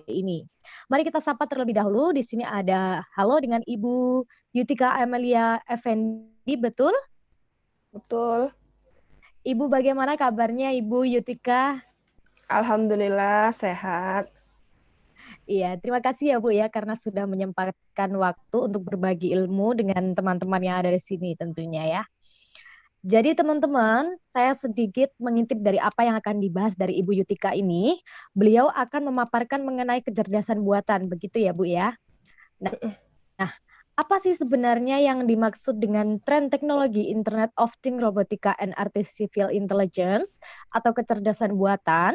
ini. Mari kita sapa terlebih dahulu. Di sini ada halo dengan Ibu Yutika Amelia Effendi, betul? Betul. Ibu bagaimana kabarnya Ibu Yutika? Alhamdulillah sehat. Iya, terima kasih ya Bu ya karena sudah menyempatkan waktu untuk berbagi ilmu dengan teman-teman yang ada di sini tentunya ya. Jadi teman-teman, saya sedikit mengintip dari apa yang akan dibahas dari Ibu Yutika ini. Beliau akan memaparkan mengenai kecerdasan buatan, begitu ya Bu ya. Nah, nah, apa sih sebenarnya yang dimaksud dengan tren teknologi Internet of Things, Robotika, and Artificial Intelligence atau kecerdasan buatan?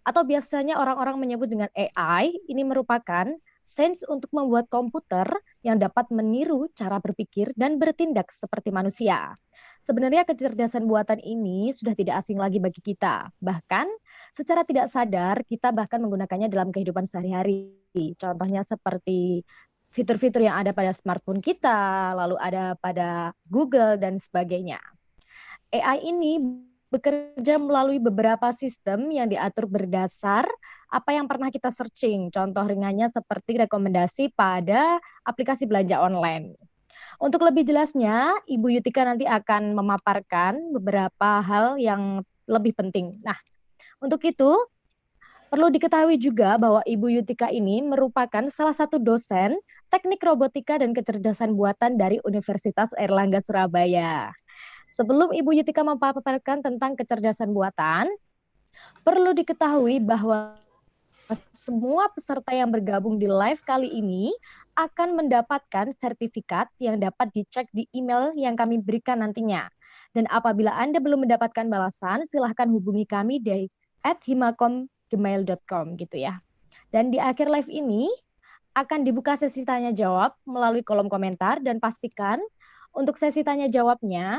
Atau biasanya orang-orang menyebut dengan AI, ini merupakan sains untuk membuat komputer yang dapat meniru cara berpikir dan bertindak seperti manusia. Sebenarnya kecerdasan buatan ini sudah tidak asing lagi bagi kita. Bahkan secara tidak sadar kita bahkan menggunakannya dalam kehidupan sehari-hari. Contohnya seperti fitur-fitur yang ada pada smartphone kita, lalu ada pada Google dan sebagainya. AI ini bekerja melalui beberapa sistem yang diatur berdasar apa yang pernah kita searching. Contoh ringannya seperti rekomendasi pada aplikasi belanja online. Untuk lebih jelasnya, Ibu Yutika nanti akan memaparkan beberapa hal yang lebih penting. Nah, untuk itu perlu diketahui juga bahwa Ibu Yutika ini merupakan salah satu dosen teknik robotika dan kecerdasan buatan dari Universitas Airlangga Surabaya. Sebelum Ibu Yutika memaparkan tentang kecerdasan buatan, perlu diketahui bahwa semua peserta yang bergabung di live kali ini akan mendapatkan sertifikat yang dapat dicek di email yang kami berikan nantinya. Dan apabila Anda belum mendapatkan balasan, silahkan hubungi kami di @himakom@gmail.com gitu ya. Dan di akhir live ini akan dibuka sesi tanya jawab melalui kolom komentar dan pastikan untuk sesi tanya jawabnya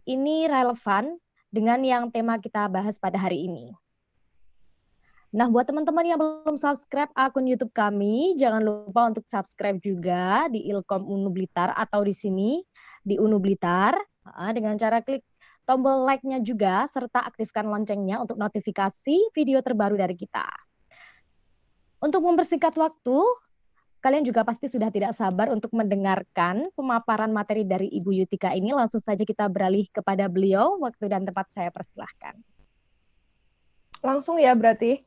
ini relevan dengan yang tema kita bahas pada hari ini. Nah, buat teman-teman yang belum subscribe akun YouTube kami, jangan lupa untuk subscribe juga di Ilkom Unu Blitar atau di sini di Unu Blitar dengan cara klik tombol like-nya juga serta aktifkan loncengnya untuk notifikasi video terbaru dari kita. Untuk mempersingkat waktu, kalian juga pasti sudah tidak sabar untuk mendengarkan pemaparan materi dari Ibu Yutika ini. Langsung saja kita beralih kepada beliau. Waktu dan tempat saya persilahkan. Langsung ya berarti.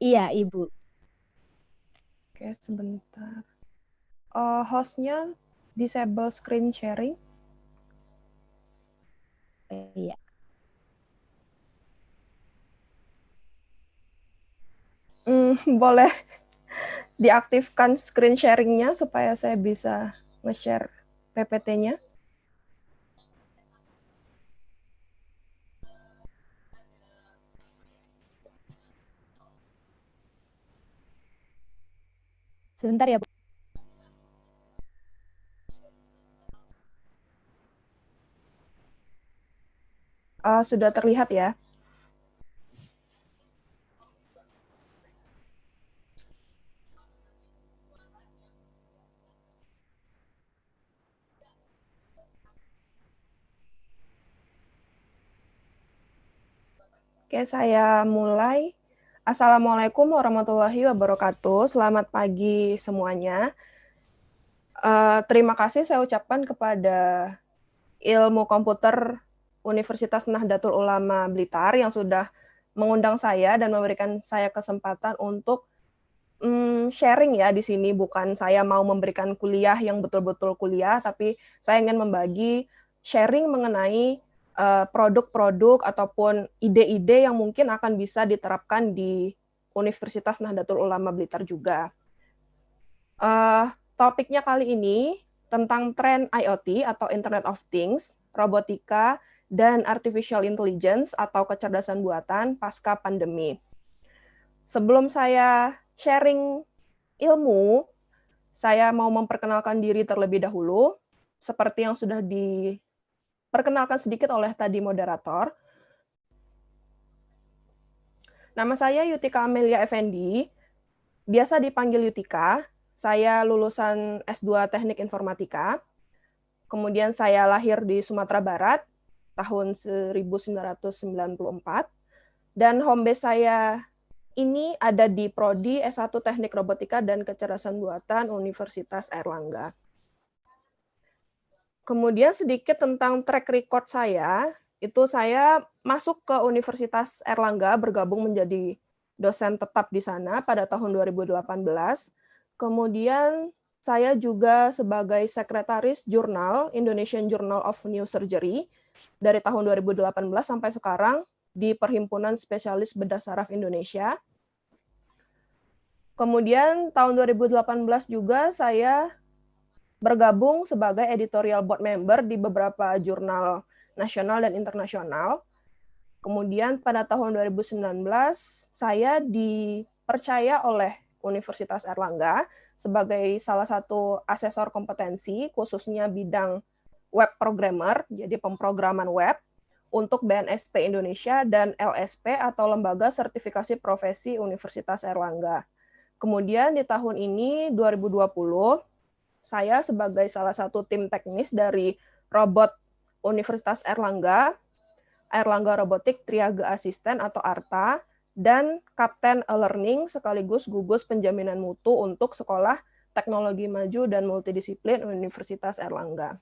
Iya, Ibu. Oke, sebentar. Hostnya disable screen sharing. Iya. Boleh diaktifkan screen sharing-nya supaya saya bisa nge-share PPT-nya. Sebentar ya, Bu. Sudah terlihat ya? Oke, saya mulai. Assalamualaikum warahmatullahi wabarakatuh. Selamat pagi semuanya. Terima kasih saya ucapkan kepada Ilmu Komputer Universitas Nahdlatul Ulama Blitar yang sudah mengundang saya dan memberikan saya kesempatan untuk sharing ya di sini. Bukan saya mau memberikan kuliah yang betul-betul kuliah, tapi saya ingin membagi sharing mengenai produk-produk ataupun ide-ide yang mungkin akan bisa diterapkan di Universitas Nahdlatul Ulama Blitar juga. Topiknya kali ini tentang tren IoT atau Internet of Things, robotika, dan artificial intelligence atau kecerdasan buatan pasca pandemi. Sebelum saya sharing ilmu, saya mau memperkenalkan diri terlebih dahulu, seperti yang sudah diperkenalkan sedikit oleh tadi moderator. Nama saya Yutika Amelia Effendi, biasa dipanggil Yutika. Saya lulusan S2 Teknik Informatika. Kemudian saya lahir di Sumatera Barat tahun 1994. Dan home base saya ini ada di Prodi S1 Teknik Robotika dan Kecerdasan Buatan Universitas Airlangga. Kemudian sedikit tentang track record saya, itu saya masuk ke Universitas Airlangga, bergabung menjadi dosen tetap di sana pada tahun 2018. Kemudian saya juga sebagai sekretaris jurnal Indonesian Journal of Neurosurgery dari tahun 2018 sampai sekarang di Perhimpunan Spesialis Bedah Saraf Indonesia. Kemudian tahun 2018 juga saya bergabung sebagai editorial board member di beberapa jurnal nasional dan internasional. Kemudian pada tahun 2019 saya dipercaya oleh Universitas Airlangga sebagai salah satu asesor kompetensi khususnya bidang web programmer, jadi pemrograman web untuk BNSP Indonesia dan LSP atau Lembaga Sertifikasi Profesi Universitas Airlangga. Kemudian di tahun ini 2020 saya sebagai salah satu tim teknis dari robot Universitas Airlangga, Airlangga Robotik Triage Asisten atau ARTA, dan Kapten e-learning sekaligus gugus penjaminan mutu untuk Sekolah Teknologi Maju dan Multidisiplin Universitas Airlangga.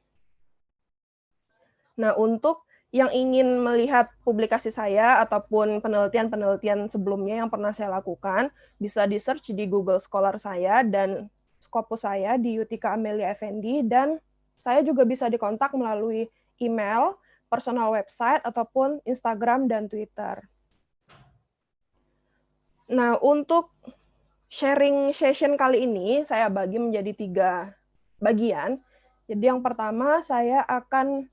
Nah, untuk yang ingin melihat publikasi saya ataupun penelitian-penelitian sebelumnya yang pernah saya lakukan, bisa di-search di Google Scholar saya dan Scopus saya di Yutika Amelia Effendi, dan saya juga bisa dikontak melalui email, personal website, ataupun Instagram dan Twitter. Nah, untuk sharing session kali ini, saya bagi menjadi 3 bagian. Jadi yang pertama, saya akan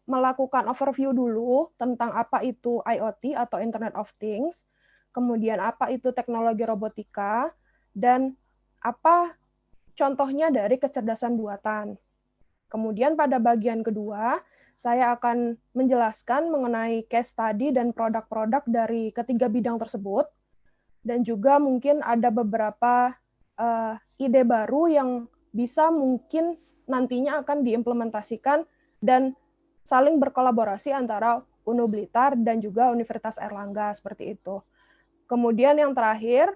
melakukan overview dulu tentang apa itu IoT atau Internet of Things, kemudian apa itu teknologi robotika, dan apa contohnya dari kecerdasan buatan. Kemudian pada bagian kedua, saya akan menjelaskan mengenai case study dan produk-produk dari ketiga bidang tersebut, dan juga mungkin ada beberapa ide baru yang bisa mungkin nantinya akan diimplementasikan dan saling berkolaborasi antara UNU Blitar dan juga Universitas Airlangga, seperti itu. Kemudian yang terakhir,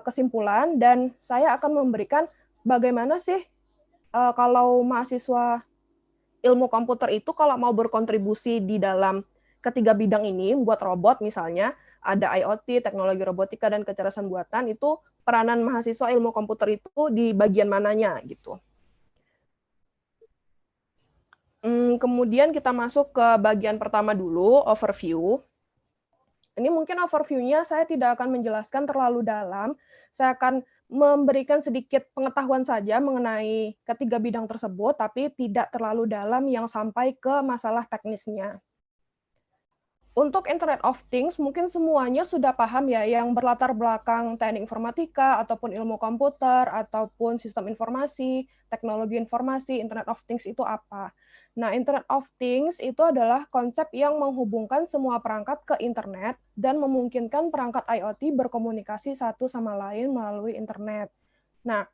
kesimpulan, dan saya akan memberikan bagaimana sih kalau mahasiswa ilmu komputer itu kalau mau berkontribusi di dalam ketiga bidang ini, buat robot misalnya, ada IoT, teknologi robotika, dan kecerdasan buatan, itu peranan mahasiswa ilmu komputer itu di bagian mananya, gitu. Kemudian kita masuk ke bagian pertama dulu, overview. Ini mungkin overview-nya saya tidak akan menjelaskan terlalu dalam, saya akan memberikan sedikit pengetahuan saja mengenai ketiga bidang tersebut, tapi tidak terlalu dalam yang sampai ke masalah teknisnya. Untuk Internet of Things, mungkin semuanya sudah paham ya, yang berlatar belakang teknik informatika, ataupun ilmu komputer, ataupun sistem informasi, teknologi informasi, Internet of Things itu apa. Nah, Internet of Things itu adalah konsep yang menghubungkan semua perangkat ke internet dan memungkinkan perangkat IoT berkomunikasi satu sama lain melalui internet. Nah,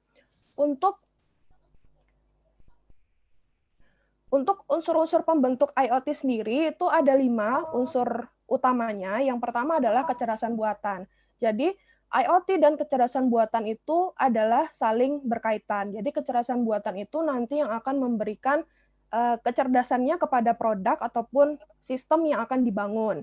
untuk unsur-unsur pembentuk IoT sendiri itu ada 5 unsur utamanya. Yang pertama adalah kecerdasan buatan. Jadi IoT dan kecerdasan buatan itu adalah saling berkaitan. Jadi kecerdasan buatan itu nanti yang akan memberikan kecerdasannya kepada produk ataupun sistem yang akan dibangun.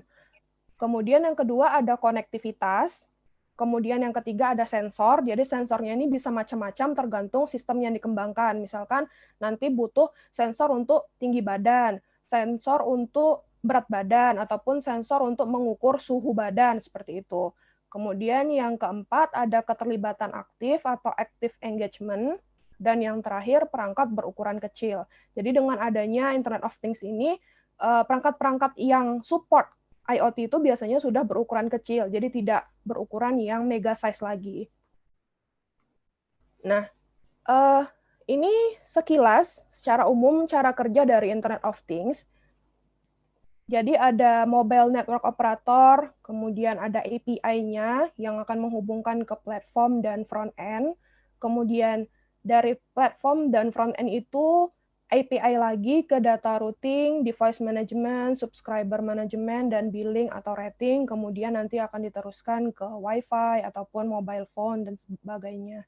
Kemudian yang kedua ada konektivitas. Kemudian yang ketiga ada sensor, jadi sensornya ini bisa macam-macam tergantung sistem yang dikembangkan. Misalkan nanti butuh sensor untuk tinggi badan, sensor untuk berat badan, ataupun sensor untuk mengukur suhu badan, seperti itu. Kemudian yang keempat ada keterlibatan aktif atau active engagement, dan yang terakhir perangkat berukuran kecil. Jadi dengan adanya Internet of Things ini, perangkat-perangkat yang support IoT itu biasanya sudah berukuran kecil, jadi tidak berukuran yang mega size lagi. Nah, ini sekilas secara umum cara kerja dari Internet of Things. Jadi ada mobile network operator, kemudian ada API-nya yang akan menghubungkan ke platform dan front end. Kemudian dari platform dan front end itu API lagi ke data routing, device management, subscriber management, dan billing atau rating, kemudian nanti akan diteruskan ke Wi-Fi ataupun mobile phone dan sebagainya.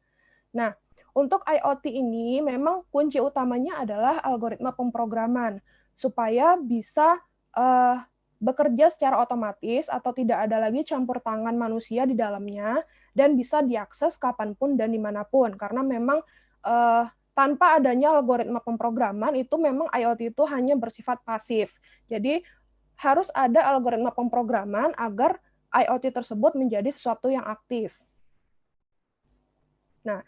Nah, untuk IoT ini memang kunci utamanya adalah algoritma pemrograman, supaya bisa bekerja secara otomatis atau tidak ada lagi campur tangan manusia di dalamnya, dan bisa diakses kapanpun dan dimanapun, karena memang tanpa adanya algoritma pemrograman itu memang IoT itu hanya bersifat pasif. Jadi harus ada algoritma pemrograman agar IoT tersebut menjadi sesuatu yang aktif. Nah,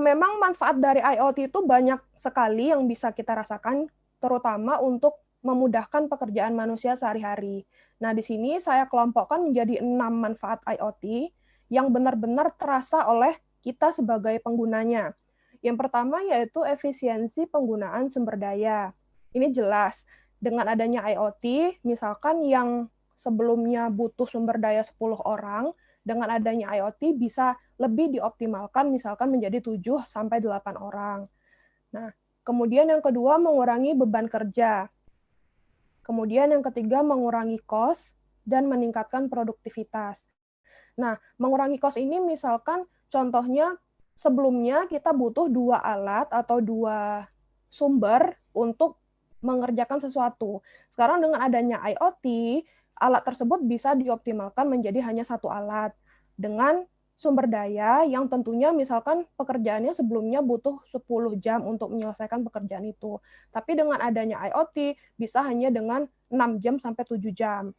memang manfaat dari IoT itu banyak sekali yang bisa kita rasakan, terutama untuk memudahkan pekerjaan manusia sehari-hari. Nah, di sini saya kelompokkan menjadi 6 manfaat IoT yang benar-benar terasa oleh kita sebagai penggunanya. Yang pertama yaitu efisiensi penggunaan sumber daya. Ini jelas, dengan adanya IoT, misalkan yang sebelumnya butuh sumber daya 10 orang, dengan adanya IoT bisa lebih dioptimalkan misalkan menjadi 7 sampai 8 orang. Nah, kemudian yang kedua mengurangi beban kerja. Kemudian yang ketiga mengurangi cost dan meningkatkan produktivitas. Nah, mengurangi cost ini misalkan contohnya sebelumnya kita butuh 2 alat atau 2 sumber untuk mengerjakan sesuatu. Sekarang dengan adanya IoT, alat tersebut bisa dioptimalkan menjadi hanya 1 alat dengan sumber daya yang tentunya misalkan pekerjaannya sebelumnya butuh 10 jam untuk menyelesaikan pekerjaan itu. Tapi dengan adanya IoT bisa hanya dengan 6 jam sampai 7 jam.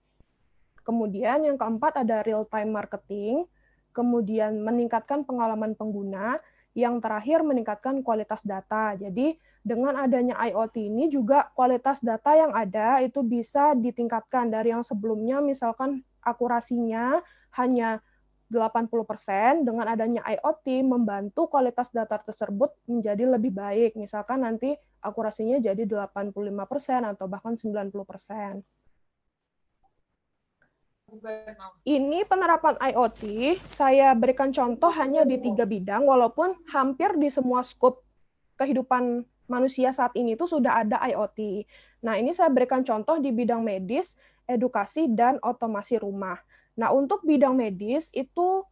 Kemudian yang keempat ada real time marketing, kemudian meningkatkan pengalaman pengguna, yang terakhir meningkatkan kualitas data. Jadi dengan adanya IoT ini juga kualitas data yang ada itu bisa ditingkatkan dari yang sebelumnya misalkan akurasinya hanya 80%, dengan adanya IoT membantu kualitas data tersebut menjadi lebih baik. Misalkan nanti akurasinya jadi 85% atau bahkan 90%. Ini penerapan IoT, saya berikan contoh hanya di 3 bidang, walaupun hampir di semua skop kehidupan manusia saat ini itu sudah ada IoT. Nah, ini saya berikan contoh di bidang medis, edukasi, dan otomasi rumah. Nah, untuk bidang medis itu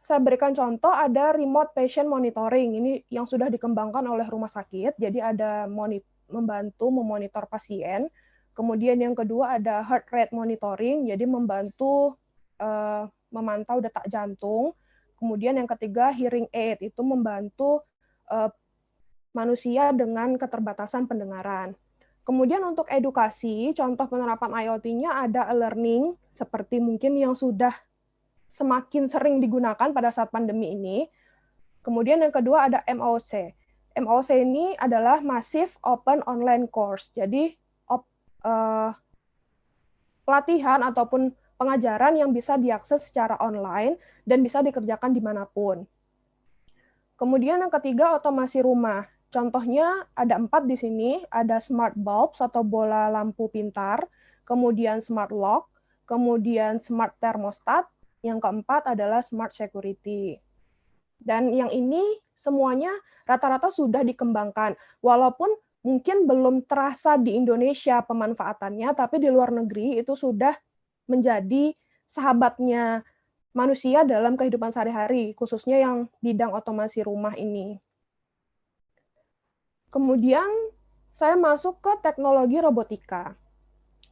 saya berikan contoh ada remote patient monitoring. Ini yang sudah dikembangkan oleh rumah sakit, jadi ada membantu memonitor pasien. Kemudian yang kedua ada heart rate monitoring, jadi membantu memantau detak jantung. Kemudian yang ketiga hearing aid, itu membantu manusia dengan keterbatasan pendengaran. Kemudian untuk edukasi, contoh penerapan IoT-nya ada e-learning, seperti mungkin yang sudah semakin sering digunakan pada saat pandemi ini. Kemudian yang kedua ada MOOC. MOOC ini adalah Massive Open Online Course, jadi pelatihan ataupun pengajaran yang bisa diakses secara online dan bisa dikerjakan dimanapun. Kemudian yang ketiga, otomasi rumah. Contohnya ada 4 di sini, ada smart bulbs atau bola lampu pintar, kemudian smart lock, kemudian smart thermostat, yang keempat adalah smart security. Dan yang ini semuanya rata-rata sudah dikembangkan, walaupun mungkin belum terasa di Indonesia pemanfaatannya, tapi di luar negeri itu sudah menjadi sahabatnya manusia dalam kehidupan sehari-hari, khususnya yang bidang otomasi rumah ini. Kemudian saya masuk ke teknologi robotika.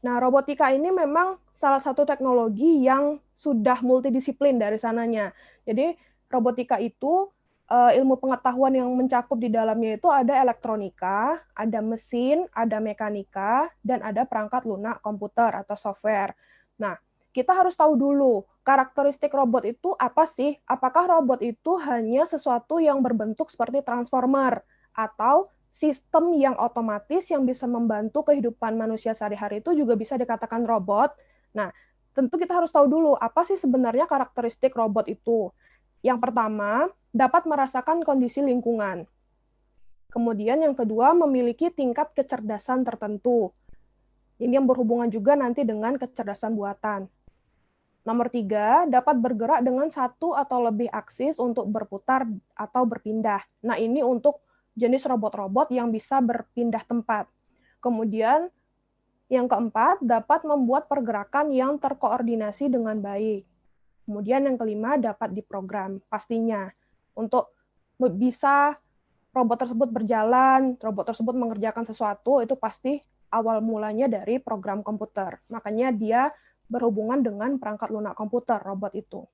Nah, robotika ini memang salah satu teknologi yang sudah multidisiplin dari sananya. Jadi, robotika itu ilmu pengetahuan yang mencakup di dalamnya itu ada elektronika, ada mesin, ada mekanika, dan ada perangkat lunak komputer atau software. Nah, kita harus tahu dulu karakteristik robot itu apa sih? Apakah robot itu hanya sesuatu yang berbentuk seperti transformer atau sistem yang otomatis yang bisa membantu kehidupan manusia sehari-hari itu juga bisa dikatakan robot. Nah, tentu kita harus tahu dulu apa sih sebenarnya karakteristik robot itu. Yang pertama, dapat merasakan kondisi lingkungan. Kemudian yang kedua, memiliki tingkat kecerdasan tertentu. Ini yang berhubungan juga nanti dengan kecerdasan buatan. Nomor 3, dapat bergerak dengan 1 atau lebih aksis untuk berputar atau berpindah. Nah, ini untuk jenis robot-robot yang bisa berpindah tempat. Kemudian yang keempat, dapat membuat pergerakan yang terkoordinasi dengan baik. Kemudian yang kelima, dapat diprogram pastinya. Untuk bisa robot tersebut berjalan, robot tersebut mengerjakan sesuatu, itu pasti awal mulanya dari program komputer. Makanya dia berhubungan dengan perangkat lunak komputer, robot itu.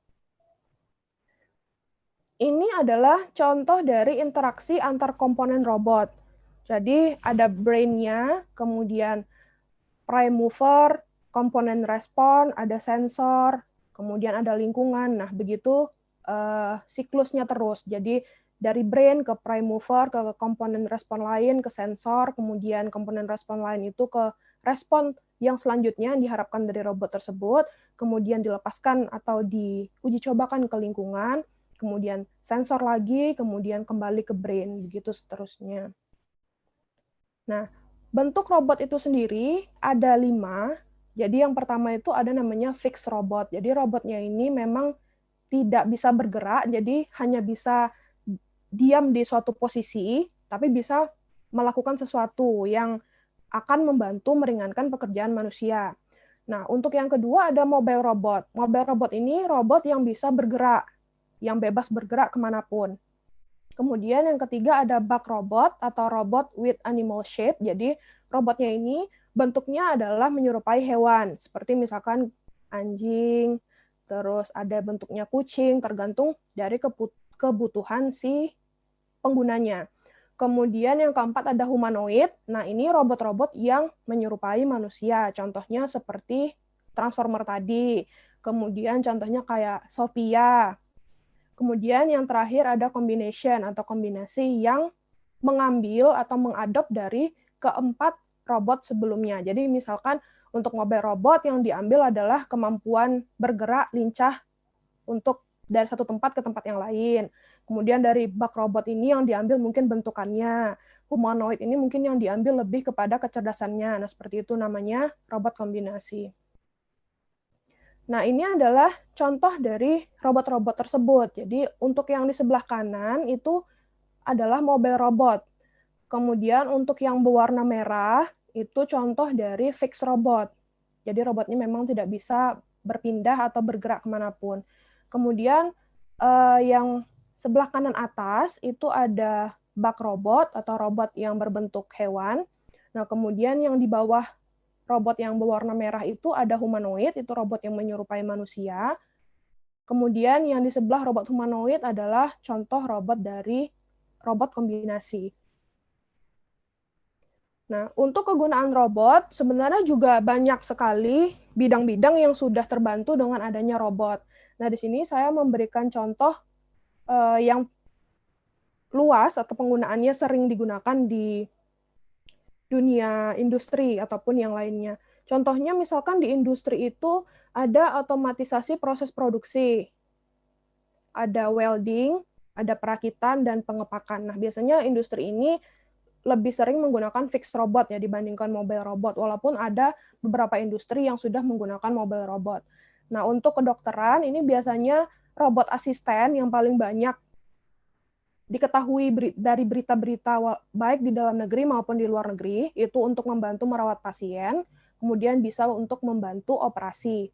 Ini adalah contoh dari interaksi antar komponen robot. Jadi ada brain-nya, kemudian prime mover, komponen respon, ada sensor, kemudian ada lingkungan. Nah, begitu siklusnya terus. Jadi dari brain ke prime mover, ke komponen respon lain, ke sensor, kemudian komponen respon lain itu ke respon yang selanjutnya diharapkan dari robot tersebut, kemudian dilepaskan atau diuji cobakan ke lingkungan, kemudian sensor lagi, kemudian kembali ke brain, begitu seterusnya. Nah, bentuk robot itu sendiri ada 5. Jadi yang pertama itu ada namanya fixed robot. Jadi robotnya ini memang tidak bisa bergerak, jadi hanya bisa diam di suatu posisi, tapi bisa melakukan sesuatu yang akan membantu meringankan pekerjaan manusia. Nah, untuk yang kedua ada mobile robot. Mobile robot ini robot yang bisa bergerak, yang bebas bergerak kemanapun. Kemudian yang ketiga ada bug robot atau robot with animal shape. Jadi robotnya ini bentuknya adalah menyerupai hewan, seperti misalkan anjing, terus ada bentuknya kucing, tergantung dari kebutuhan si penggunanya. Kemudian yang keempat ada humanoid. Nah, ini robot-robot yang menyerupai manusia. Contohnya seperti Transformer tadi. Kemudian contohnya kayak Sophia. Kemudian yang terakhir ada combination atau kombinasi yang mengambil atau mengadop dari keempat robot sebelumnya. Jadi misalkan untuk mobile robot yang diambil adalah kemampuan bergerak lincah untuk dari satu tempat ke tempat yang lain. Kemudian dari bug robot ini yang diambil mungkin bentukannya. Humanoid ini mungkin yang diambil lebih kepada kecerdasannya. Nah, seperti itu namanya robot kombinasi. Nah, ini adalah contoh dari robot-robot tersebut. Jadi, untuk yang di sebelah kanan itu adalah mobile robot. Kemudian, untuk yang berwarna merah, itu contoh dari fixed robot. Jadi, robotnya memang tidak bisa berpindah atau bergerak kemanapun. Kemudian, yang sebelah kanan atas, itu ada bug robot atau robot yang berbentuk hewan. Nah, kemudian yang di bawah robot yang berwarna merah itu ada humanoid, itu robot yang menyerupai manusia. Kemudian yang di sebelah robot humanoid adalah contoh robot dari robot kombinasi. Nah, untuk kegunaan robot, sebenarnya juga banyak sekali bidang-bidang yang sudah terbantu dengan adanya robot. Nah, di sini saya memberikan contoh yang luas atau penggunaannya sering digunakan di dunia industri ataupun yang lainnya. Contohnya misalkan di industri itu ada otomatisasi proses produksi, ada welding, ada perakitan, dan pengepakan. Nah, biasanya industri ini lebih sering menggunakan fixed robot ya dibandingkan mobile robot, walaupun ada beberapa industri yang sudah menggunakan mobile robot. Nah, untuk kedokteran ini biasanya robot asisten yang paling banyak diketahui dari berita-berita baik di dalam negeri maupun di luar negeri, itu untuk membantu merawat pasien, kemudian bisa untuk membantu operasi.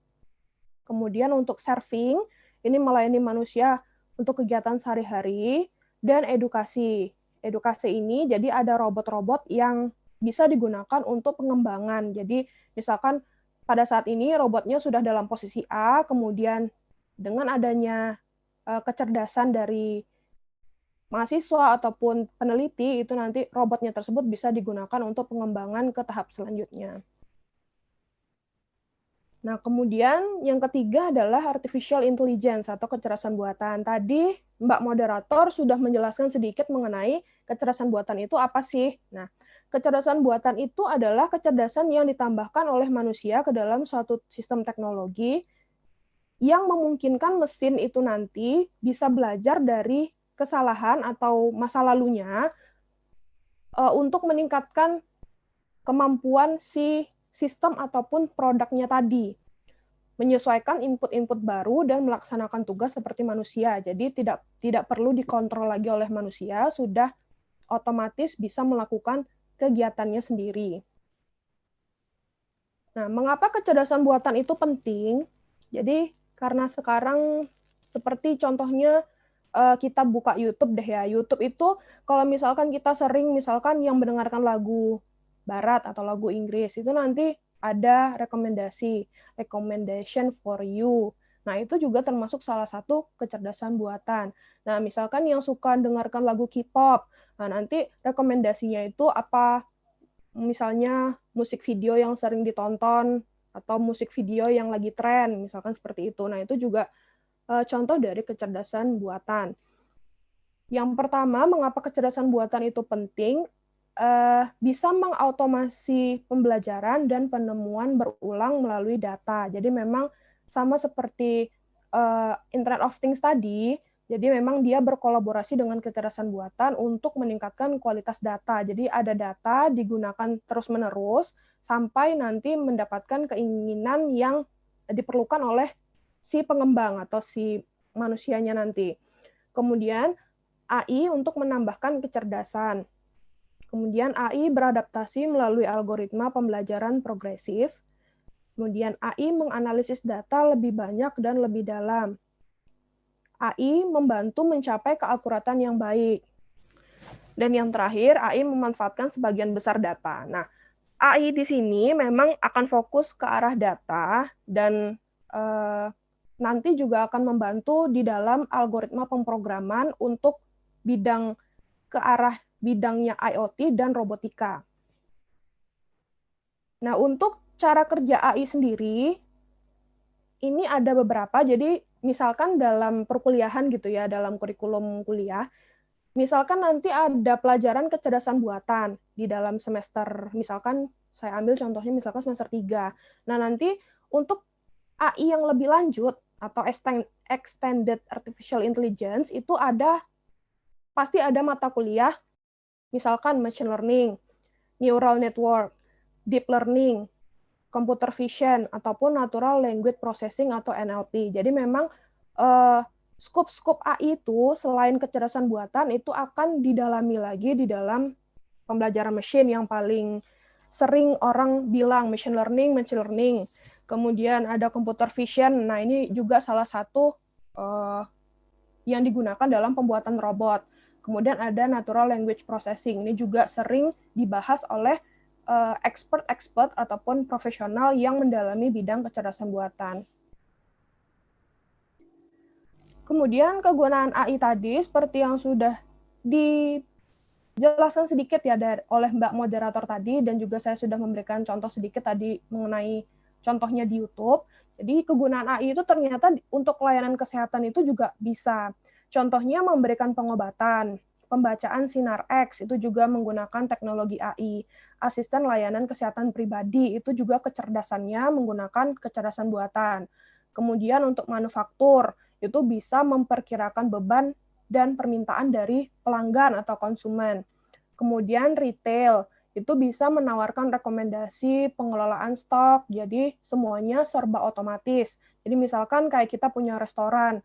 Kemudian untuk serving, ini melayani manusia untuk kegiatan sehari-hari, dan edukasi. Edukasi ini jadi ada robot-robot yang bisa digunakan untuk pengembangan. Jadi misalkan pada saat ini robotnya sudah dalam posisi A, kemudian dengan adanya kecerdasan dari mahasiswa ataupun peneliti, itu nanti robotnya tersebut bisa digunakan untuk pengembangan ke tahap selanjutnya. Nah, kemudian yang ketiga adalah artificial intelligence atau kecerdasan buatan. Tadi Mbak Moderator sudah menjelaskan sedikit mengenai kecerdasan buatan itu apa sih. Nah, kecerdasan buatan itu adalah kecerdasan yang ditambahkan oleh manusia ke dalam suatu sistem teknologi yang memungkinkan mesin itu nanti bisa belajar dari kesalahan atau masa lalunya untuk meningkatkan kemampuan si sistem ataupun produknya tadi, menyesuaikan input-input baru dan melaksanakan tugas seperti manusia. Jadi tidak perlu dikontrol lagi oleh manusia, sudah otomatis bisa melakukan kegiatannya sendiri. Nah, mengapa kecerdasan buatan itu penting? Jadi, karena sekarang seperti contohnya kita buka YouTube deh ya. YouTube itu kalau misalkan kita sering misalkan yang mendengarkan lagu barat atau lagu Inggris, itu nanti ada recommendation for you. Nah, itu juga termasuk salah satu kecerdasan buatan. Nah, misalkan yang suka dengarkan lagu K-pop, nah nanti rekomendasinya itu apa, misalnya musik video yang sering ditonton atau musik video yang lagi tren, misalkan seperti itu. Nah, itu juga contoh dari kecerdasan buatan. Yang pertama, mengapa kecerdasan buatan itu penting? Bisa mengautomasi pembelajaran dan penemuan berulang melalui data. Jadi memang sama seperti Internet of Things tadi, jadi memang dia berkolaborasi dengan kecerdasan buatan untuk meningkatkan kualitas data. Jadi ada data digunakan terus-menerus sampai nanti mendapatkan keinginan yang diperlukan oleh si pengembang atau si manusianya nanti. Kemudian AI untuk menambahkan kecerdasan. Kemudian AI beradaptasi melalui algoritma pembelajaran progresif. Kemudian AI menganalisis data lebih banyak dan lebih dalam. AI membantu mencapai keakuratan yang baik. Dan yang terakhir, AI memanfaatkan sebagian besar data. Nah, AI di sini memang akan fokus ke arah data dan nanti juga akan membantu di dalam algoritma pemrograman untuk ke arah bidangnya IoT dan robotika. Nah, untuk cara kerja AI sendiri, ini ada beberapa. Jadi, misalkan dalam perkuliahan gitu ya, dalam kurikulum kuliah, misalkan nanti ada pelajaran kecerdasan buatan di dalam semester, misalkan saya ambil contohnya misalkan semester 3. Nah, nanti untuk AI yang lebih lanjut atau extended artificial intelligence itu pasti ada mata kuliah, misalkan machine learning, neural network, deep learning, computer vision, ataupun natural language processing atau NLP. Jadi memang skop-skop AI itu selain kecerdasan buatan itu akan didalami lagi di dalam pembelajaran mesin yang paling sering orang bilang machine learning. Kemudian ada computer vision. Nah, ini juga salah satu yang digunakan dalam pembuatan robot. Kemudian ada natural language processing. Ini juga sering dibahas oleh expert ataupun profesional yang mendalami bidang kecerdasan buatan. Kemudian kegunaan AI tadi seperti yang sudah dijelaskan sedikit ya oleh Mbak moderator tadi, dan juga saya sudah memberikan contoh sedikit tadi mengenai contohnya di YouTube. Jadi kegunaan AI itu ternyata untuk layanan kesehatan itu juga bisa. Contohnya memberikan pengobatan, pembacaan sinar X itu juga menggunakan teknologi AI. Asisten layanan kesehatan pribadi itu juga kecerdasannya menggunakan kecerdasan buatan. Kemudian untuk manufaktur itu bisa memperkirakan beban dan permintaan dari pelanggan atau konsumen. Kemudian retail itu bisa menawarkan rekomendasi pengelolaan stok, jadi semuanya serba otomatis. Jadi misalkan kayak kita punya restoran,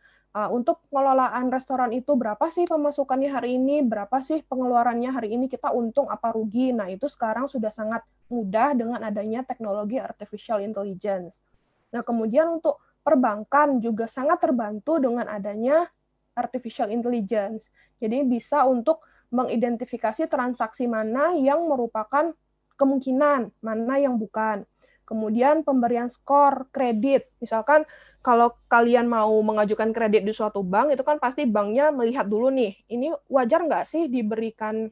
untuk pengelolaan restoran itu berapa sih pemasukannya hari ini, berapa sih pengeluarannya hari ini, kita untung apa rugi. Nah, itu sekarang sudah sangat mudah dengan adanya teknologi artificial intelligence. Nah, kemudian untuk perbankan juga sangat terbantu dengan adanya artificial intelligence. Jadi bisa untuk mengidentifikasi transaksi mana yang merupakan kemungkinan, mana yang bukan. Kemudian pemberian skor kredit. Misalkan kalau kalian mau mengajukan kredit di suatu bank, itu kan pasti banknya melihat dulu nih, ini wajar nggak sih diberikan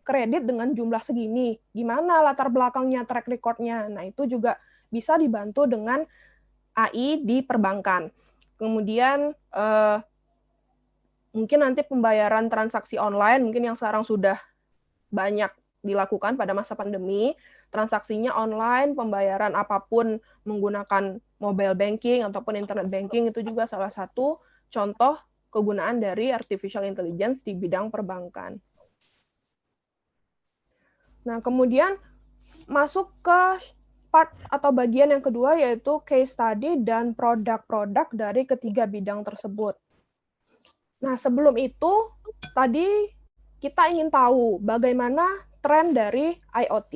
kredit dengan jumlah segini? Gimana latar belakangnya, track record-nya? Nah, itu juga bisa dibantu dengan AI di perbankan. Kemudian mungkin nanti pembayaran transaksi online, mungkin yang sekarang sudah banyak dilakukan pada masa pandemi, transaksinya online, pembayaran apapun menggunakan mobile banking ataupun internet banking, itu juga salah satu contoh kegunaan dari artificial intelligence di bidang perbankan. Nah, kemudian masuk ke part atau bagian yang kedua, yaitu case study dan produk-produk dari ketiga bidang tersebut. Nah, sebelum itu, tadi kita ingin tahu bagaimana tren dari IoT,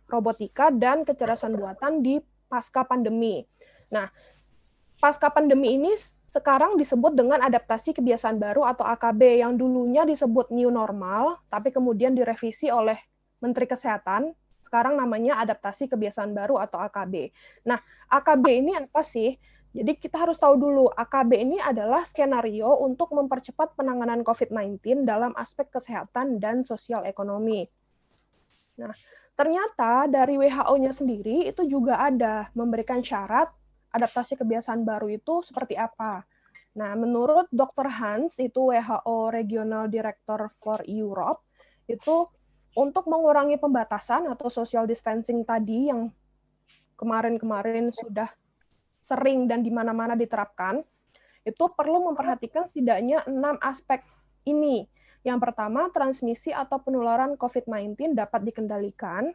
robotika, dan kecerdasan buatan di pasca pandemi. Nah, pasca pandemi ini sekarang disebut dengan adaptasi kebiasaan baru atau AKB, yang dulunya disebut new normal, tapi kemudian direvisi oleh Menteri Kesehatan, sekarang namanya adaptasi kebiasaan baru atau AKB. Nah, AKB ini apa sih? Jadi kita harus tahu dulu, AKB ini adalah skenario untuk mempercepat penanganan COVID-19 dalam aspek kesehatan dan sosial ekonomi. Nah, ternyata dari WHO-nya sendiri itu juga ada memberikan syarat adaptasi kebiasaan baru itu seperti apa. Nah, menurut Dr. Hans, itu WHO Regional Director for Europe, itu untuk mengurangi pembatasan atau social distancing tadi yang kemarin-kemarin sudah sering dan di mana-mana diterapkan, itu perlu memperhatikan setidaknya 6 aspek ini. Yang pertama, transmisi atau penularan COVID-19 dapat dikendalikan.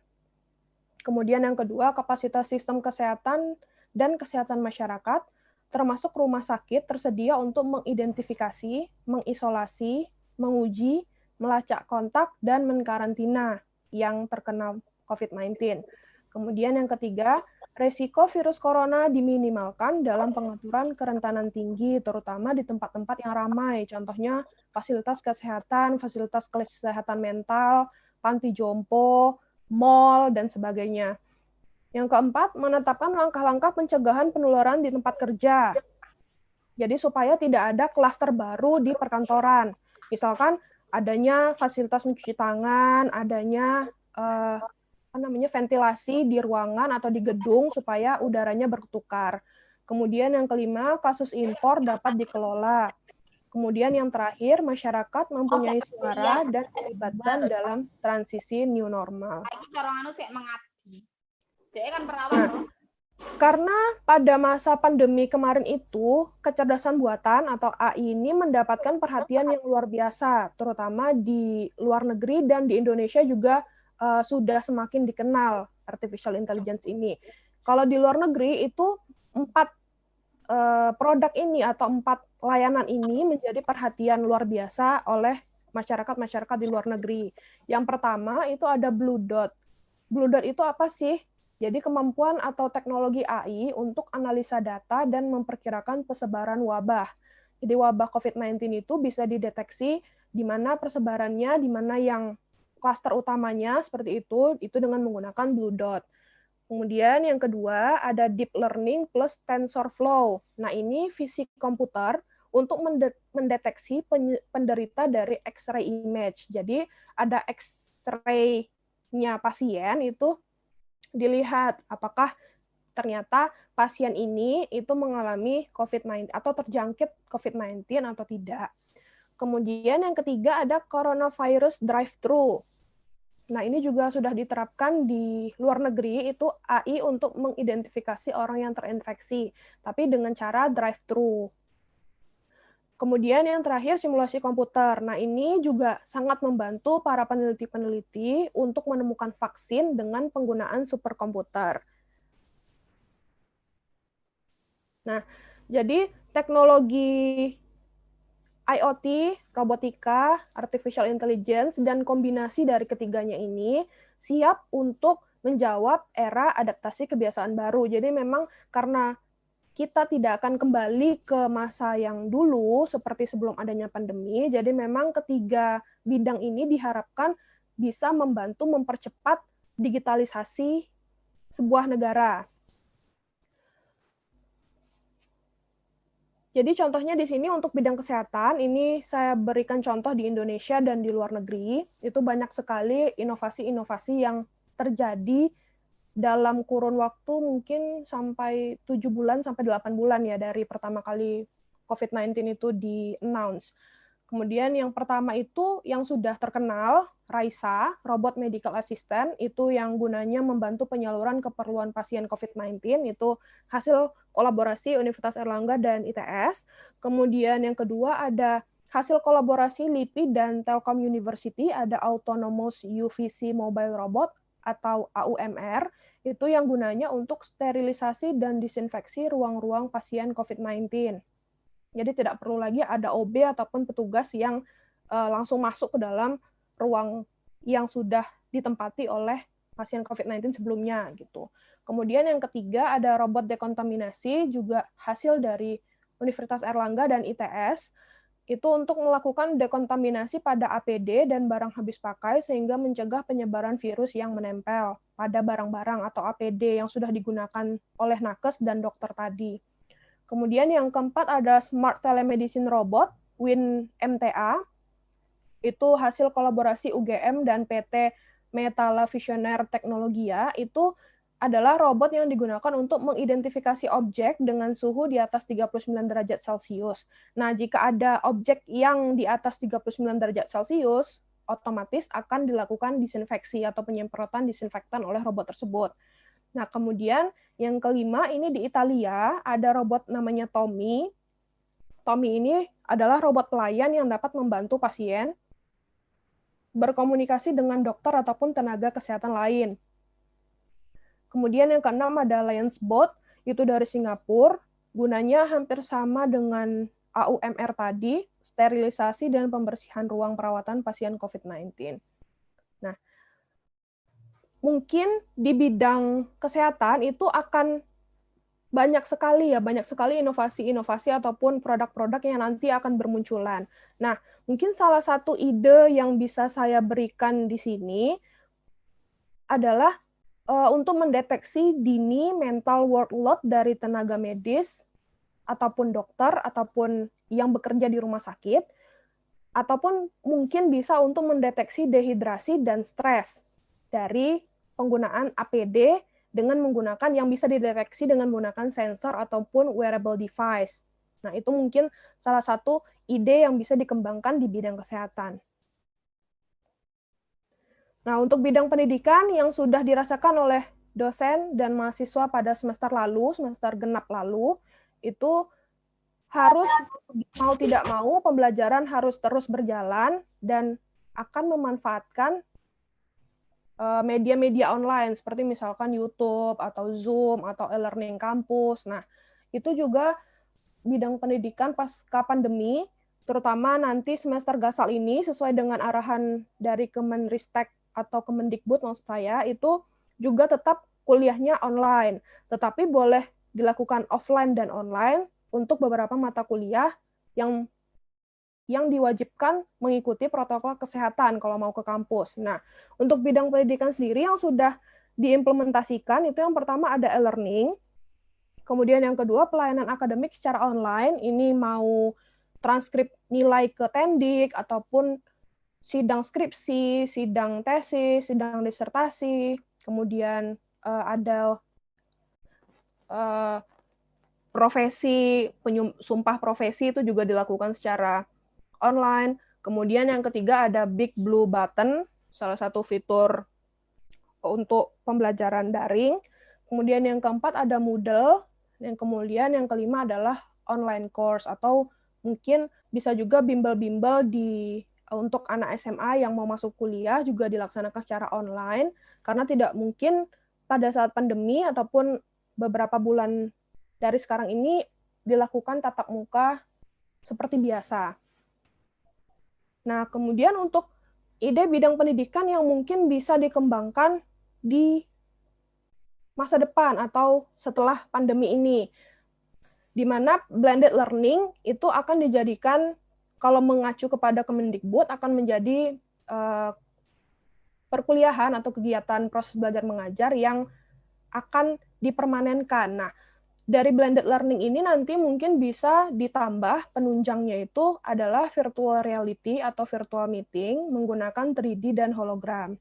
Kemudian yang kedua, kapasitas sistem kesehatan dan kesehatan masyarakat, termasuk rumah sakit, tersedia untuk mengidentifikasi, mengisolasi, menguji, melacak kontak, dan mengkarantina yang terkena COVID-19. Kemudian yang ketiga, resiko virus corona diminimalkan dalam pengaturan kerentanan tinggi, terutama di tempat-tempat yang ramai, contohnya fasilitas kesehatan mental, panti jompo, mal, dan sebagainya. Yang keempat, menetapkan langkah-langkah pencegahan penularan di tempat kerja. Jadi supaya tidak ada klaster baru di perkantoran. Misalkan adanya fasilitas mencuci tangan, adanya ventilasi di ruangan atau di gedung supaya udaranya bertukar. Kemudian yang kelima, kasus impor dapat dikelola. Kemudian yang terakhir, masyarakat mempunyai suara dan dilibatkan dalam transisi new normal. Nah, karena pada masa pandemi kemarin itu, kecerdasan buatan atau AI ini mendapatkan perhatian yang luar biasa, terutama di luar negeri dan di Indonesia juga sudah semakin dikenal artificial intelligence ini. Kalau di luar negeri itu 4 produk ini atau 4 layanan ini menjadi perhatian luar biasa oleh masyarakat di luar negeri. Yang pertama itu ada Blue Dot. Blue Dot itu apa sih? Jadi kemampuan atau teknologi AI untuk analisa data dan memperkirakan persebaran wabah. Jadi wabah COVID-19 itu bisa dideteksi di mana persebarannya, di mana yang klaster utamanya seperti itu dengan menggunakan Blue Dot. Kemudian yang kedua ada deep learning plus TensorFlow. Nah, ini fisik komputer untuk mendeteksi penderita dari X-ray image. Jadi ada X-ray-nya pasien itu dilihat apakah ternyata pasien ini itu mengalami COVID-19 atau terjangkit COVID-19 atau tidak. Kemudian yang ketiga ada coronavirus drive-thru. Nah, ini juga sudah diterapkan di luar negeri, itu AI untuk mengidentifikasi orang yang terinfeksi, tapi dengan cara drive-thru. Kemudian yang terakhir, simulasi komputer. Nah, ini juga sangat membantu para peneliti-peneliti untuk menemukan vaksin dengan penggunaan superkomputer. Nah, jadi teknologi IoT, robotika, artificial intelligence, dan kombinasi dari ketiganya ini siap untuk menjawab era adaptasi kebiasaan baru. Jadi memang karena kita tidak akan kembali ke masa yang dulu seperti sebelum adanya pandemi, jadi memang ketiga bidang ini diharapkan bisa membantu mempercepat digitalisasi sebuah negara. Jadi contohnya di sini untuk bidang kesehatan, ini saya berikan contoh di Indonesia dan di luar negeri, itu banyak sekali inovasi-inovasi yang terjadi dalam kurun waktu mungkin sampai 7 bulan sampai 8 bulan ya dari pertama kali COVID-19 itu di-announce. Kemudian yang pertama itu yang sudah terkenal, Raisa, Robot Medical Assistant, itu yang gunanya membantu penyaluran keperluan pasien COVID-19, itu hasil kolaborasi Universitas Erlangga dan ITS. Kemudian yang kedua ada hasil kolaborasi LIPI dan Telkom University, ada Autonomous UVC Mobile Robot atau AUMR, itu yang gunanya untuk sterilisasi dan disinfeksi ruang-ruang pasien COVID-19. Jadi tidak perlu lagi ada OB ataupun petugas yang langsung masuk ke dalam ruang yang sudah ditempati oleh pasien COVID-19 sebelumnya gitu. Kemudian yang ketiga ada robot dekontaminasi, juga hasil dari Universitas Airlangga dan ITS, itu untuk melakukan dekontaminasi pada APD dan barang habis pakai sehingga mencegah penyebaran virus yang menempel pada barang-barang atau APD yang sudah digunakan oleh nakes dan dokter tadi. Kemudian yang keempat ada Smart Telemedicine Robot, WIN-MTA, itu hasil kolaborasi UGM dan PT Metala Visionaire Teknologia, itu adalah robot yang digunakan untuk mengidentifikasi objek dengan suhu di atas 39 derajat Celcius. Nah, jika ada objek yang di atas 39 derajat Celcius, otomatis akan dilakukan disinfeksi atau penyemprotan disinfektan oleh robot tersebut. Nah, kemudian yang kelima ini di Italia ada robot namanya Tommy. Tommy ini adalah robot pelayan yang dapat membantu pasien berkomunikasi dengan dokter ataupun tenaga kesehatan lain. Kemudian yang keenam ada Lions Bot, itu dari Singapura, gunanya hampir sama dengan AUMR tadi, sterilisasi dan pembersihan ruang perawatan pasien COVID-19. Nah, mungkin di bidang kesehatan itu akan banyak sekali inovasi-inovasi ataupun produk-produk yang nanti akan bermunculan. Nah, mungkin salah satu ide yang bisa saya berikan di sini adalah untuk mendeteksi dini mental workload dari tenaga medis ataupun dokter ataupun yang bekerja di rumah sakit, ataupun mungkin bisa untuk mendeteksi dehidrasi dan stres dari penggunaan APD dengan menggunakan yang bisa dideteksi dengan menggunakan sensor ataupun wearable device. Nah, itu mungkin salah satu ide yang bisa dikembangkan di bidang kesehatan. Nah, untuk bidang pendidikan yang sudah dirasakan oleh dosen dan mahasiswa pada semester lalu, semester genap lalu, itu harus mau tidak mau pembelajaran harus terus berjalan dan akan memanfaatkan media-media online seperti misalkan YouTube atau Zoom atau e-learning kampus. Nah, itu juga bidang pendidikan pasca pandemi, terutama nanti semester gasal ini sesuai dengan arahan dari Kemenristek atau Kemendikbud maksud saya, itu juga tetap kuliahnya online, tetapi boleh dilakukan offline dan online untuk beberapa mata kuliah yang diwajibkan mengikuti protokol kesehatan kalau mau ke kampus. Nah, untuk bidang pendidikan sendiri yang sudah diimplementasikan, itu yang pertama ada e-learning, kemudian yang kedua pelayanan akademik secara online, ini mau transkrip nilai ke Tendik, ataupun sidang skripsi, sidang tesis, sidang disertasi, kemudian ada profesi, sumpah profesi itu juga dilakukan secara online. Kemudian yang ketiga ada Big Blue Button, salah satu fitur untuk pembelajaran daring. Kemudian yang keempat ada Moodle, yang kemudian yang kelima adalah online course, atau mungkin bisa juga bimbel-bimbel untuk anak SMA yang mau masuk kuliah juga dilaksanakan secara online, karena tidak mungkin pada saat pandemi ataupun beberapa bulan dari sekarang ini dilakukan tatap muka seperti biasa. Nah, kemudian untuk ide bidang pendidikan yang mungkin bisa dikembangkan di masa depan atau setelah pandemi ini, di mana blended learning itu akan dijadikan, kalau mengacu kepada Kemendikbud, akan menjadi perkuliahan atau kegiatan proses belajar mengajar yang akan dipermanenkan. Nah, dari blended learning ini nanti mungkin bisa ditambah penunjangnya itu adalah virtual reality atau virtual meeting menggunakan 3D dan hologram.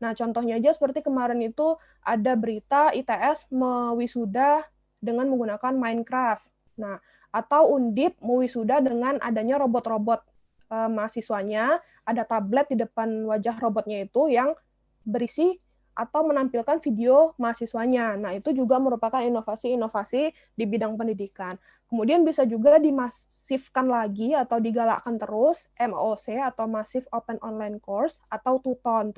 Nah, contohnya aja seperti kemarin itu ada berita ITS mewisuda dengan menggunakan Minecraft. Nah, atau Undip mewisuda dengan adanya robot-robot mahasiswanya, ada tablet di depan wajah robotnya itu yang berisi atau menampilkan video mahasiswanya. Nah, itu juga merupakan inovasi-inovasi di bidang pendidikan. Kemudian bisa juga dimasifkan lagi atau digalakkan terus MOOC atau Massive Open Online Course atau TUTON,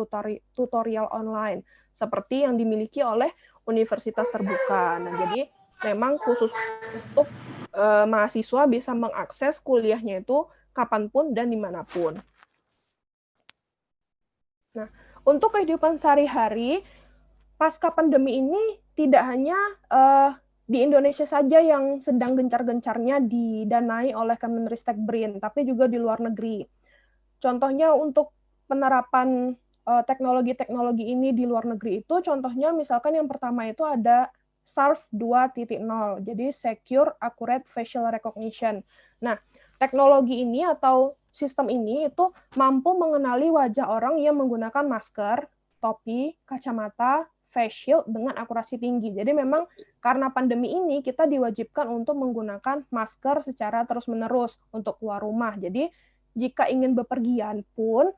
tutorial online, seperti yang dimiliki oleh universitas terbuka. Nah, jadi memang khusus untuk mahasiswa bisa mengakses kuliahnya itu kapanpun dan dimanapun. Nah, untuk kehidupan sehari-hari, pasca pandemi ini tidak hanya di Indonesia saja yang sedang gencar-gencarnya didanai oleh Kemenristek BRIN, tapi juga di luar negeri. Contohnya untuk penerapan teknologi-teknologi ini di luar negeri itu, contohnya misalkan yang pertama itu ada SARS 2.0, jadi Secure Accurate Facial Recognition. Nah, teknologi ini atau sistem ini itu mampu mengenali wajah orang yang menggunakan masker, topi, kacamata, face shield dengan akurasi tinggi. Jadi memang karena pandemi ini kita diwajibkan untuk menggunakan masker secara terus-menerus untuk keluar rumah. Jadi jika ingin bepergian pun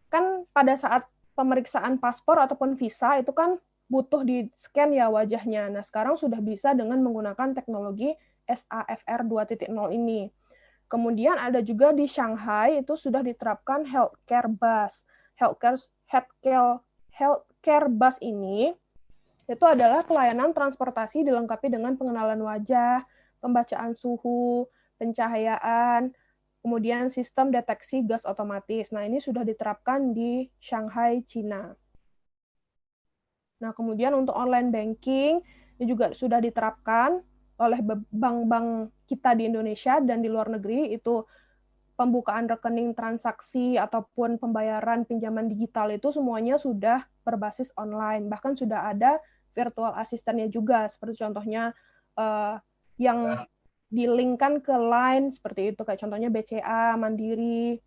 kan pada saat pemeriksaan paspor ataupun visa itu kan butuh di-scan ya wajahnya. Nah, sekarang sudah bisa dengan menggunakan teknologi SAFR 2.0 ini. Kemudian ada juga di Shanghai itu sudah diterapkan healthcare bus. Healthcare bus ini itu adalah pelayanan transportasi dilengkapi dengan pengenalan wajah, pembacaan suhu, pencahayaan, kemudian sistem deteksi gas otomatis. Nah, ini sudah diterapkan di Shanghai, Cina. Nah, kemudian untuk online banking, ini juga sudah diterapkan oleh bank-bank kita di Indonesia dan di luar negeri, itu pembukaan rekening transaksi ataupun pembayaran pinjaman digital itu semuanya sudah berbasis online. Bahkan sudah ada virtual asistennya juga, seperti contohnya yang di-linkkan ke Line, seperti itu, kayak contohnya BCA, Mandiri.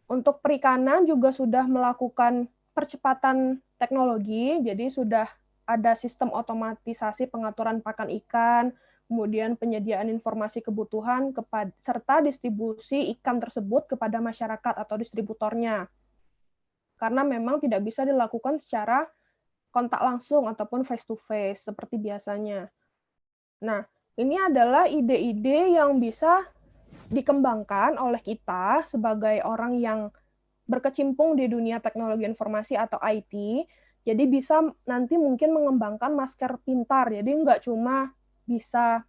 Untuk perikanan juga sudah melakukan percepatan teknologi, jadi sudah ada sistem otomatisasi pengaturan pakan ikan, kemudian penyediaan informasi kebutuhan, serta distribusi ikan tersebut kepada masyarakat atau distributornya. Karena memang tidak bisa dilakukan secara kontak langsung ataupun face-to-face seperti biasanya. Nah, ini adalah ide-ide yang bisa dikembangkan oleh kita sebagai orang yang berkecimpung di dunia teknologi informasi atau IT, jadi bisa nanti mungkin mengembangkan masker pintar, jadi nggak cuma bisa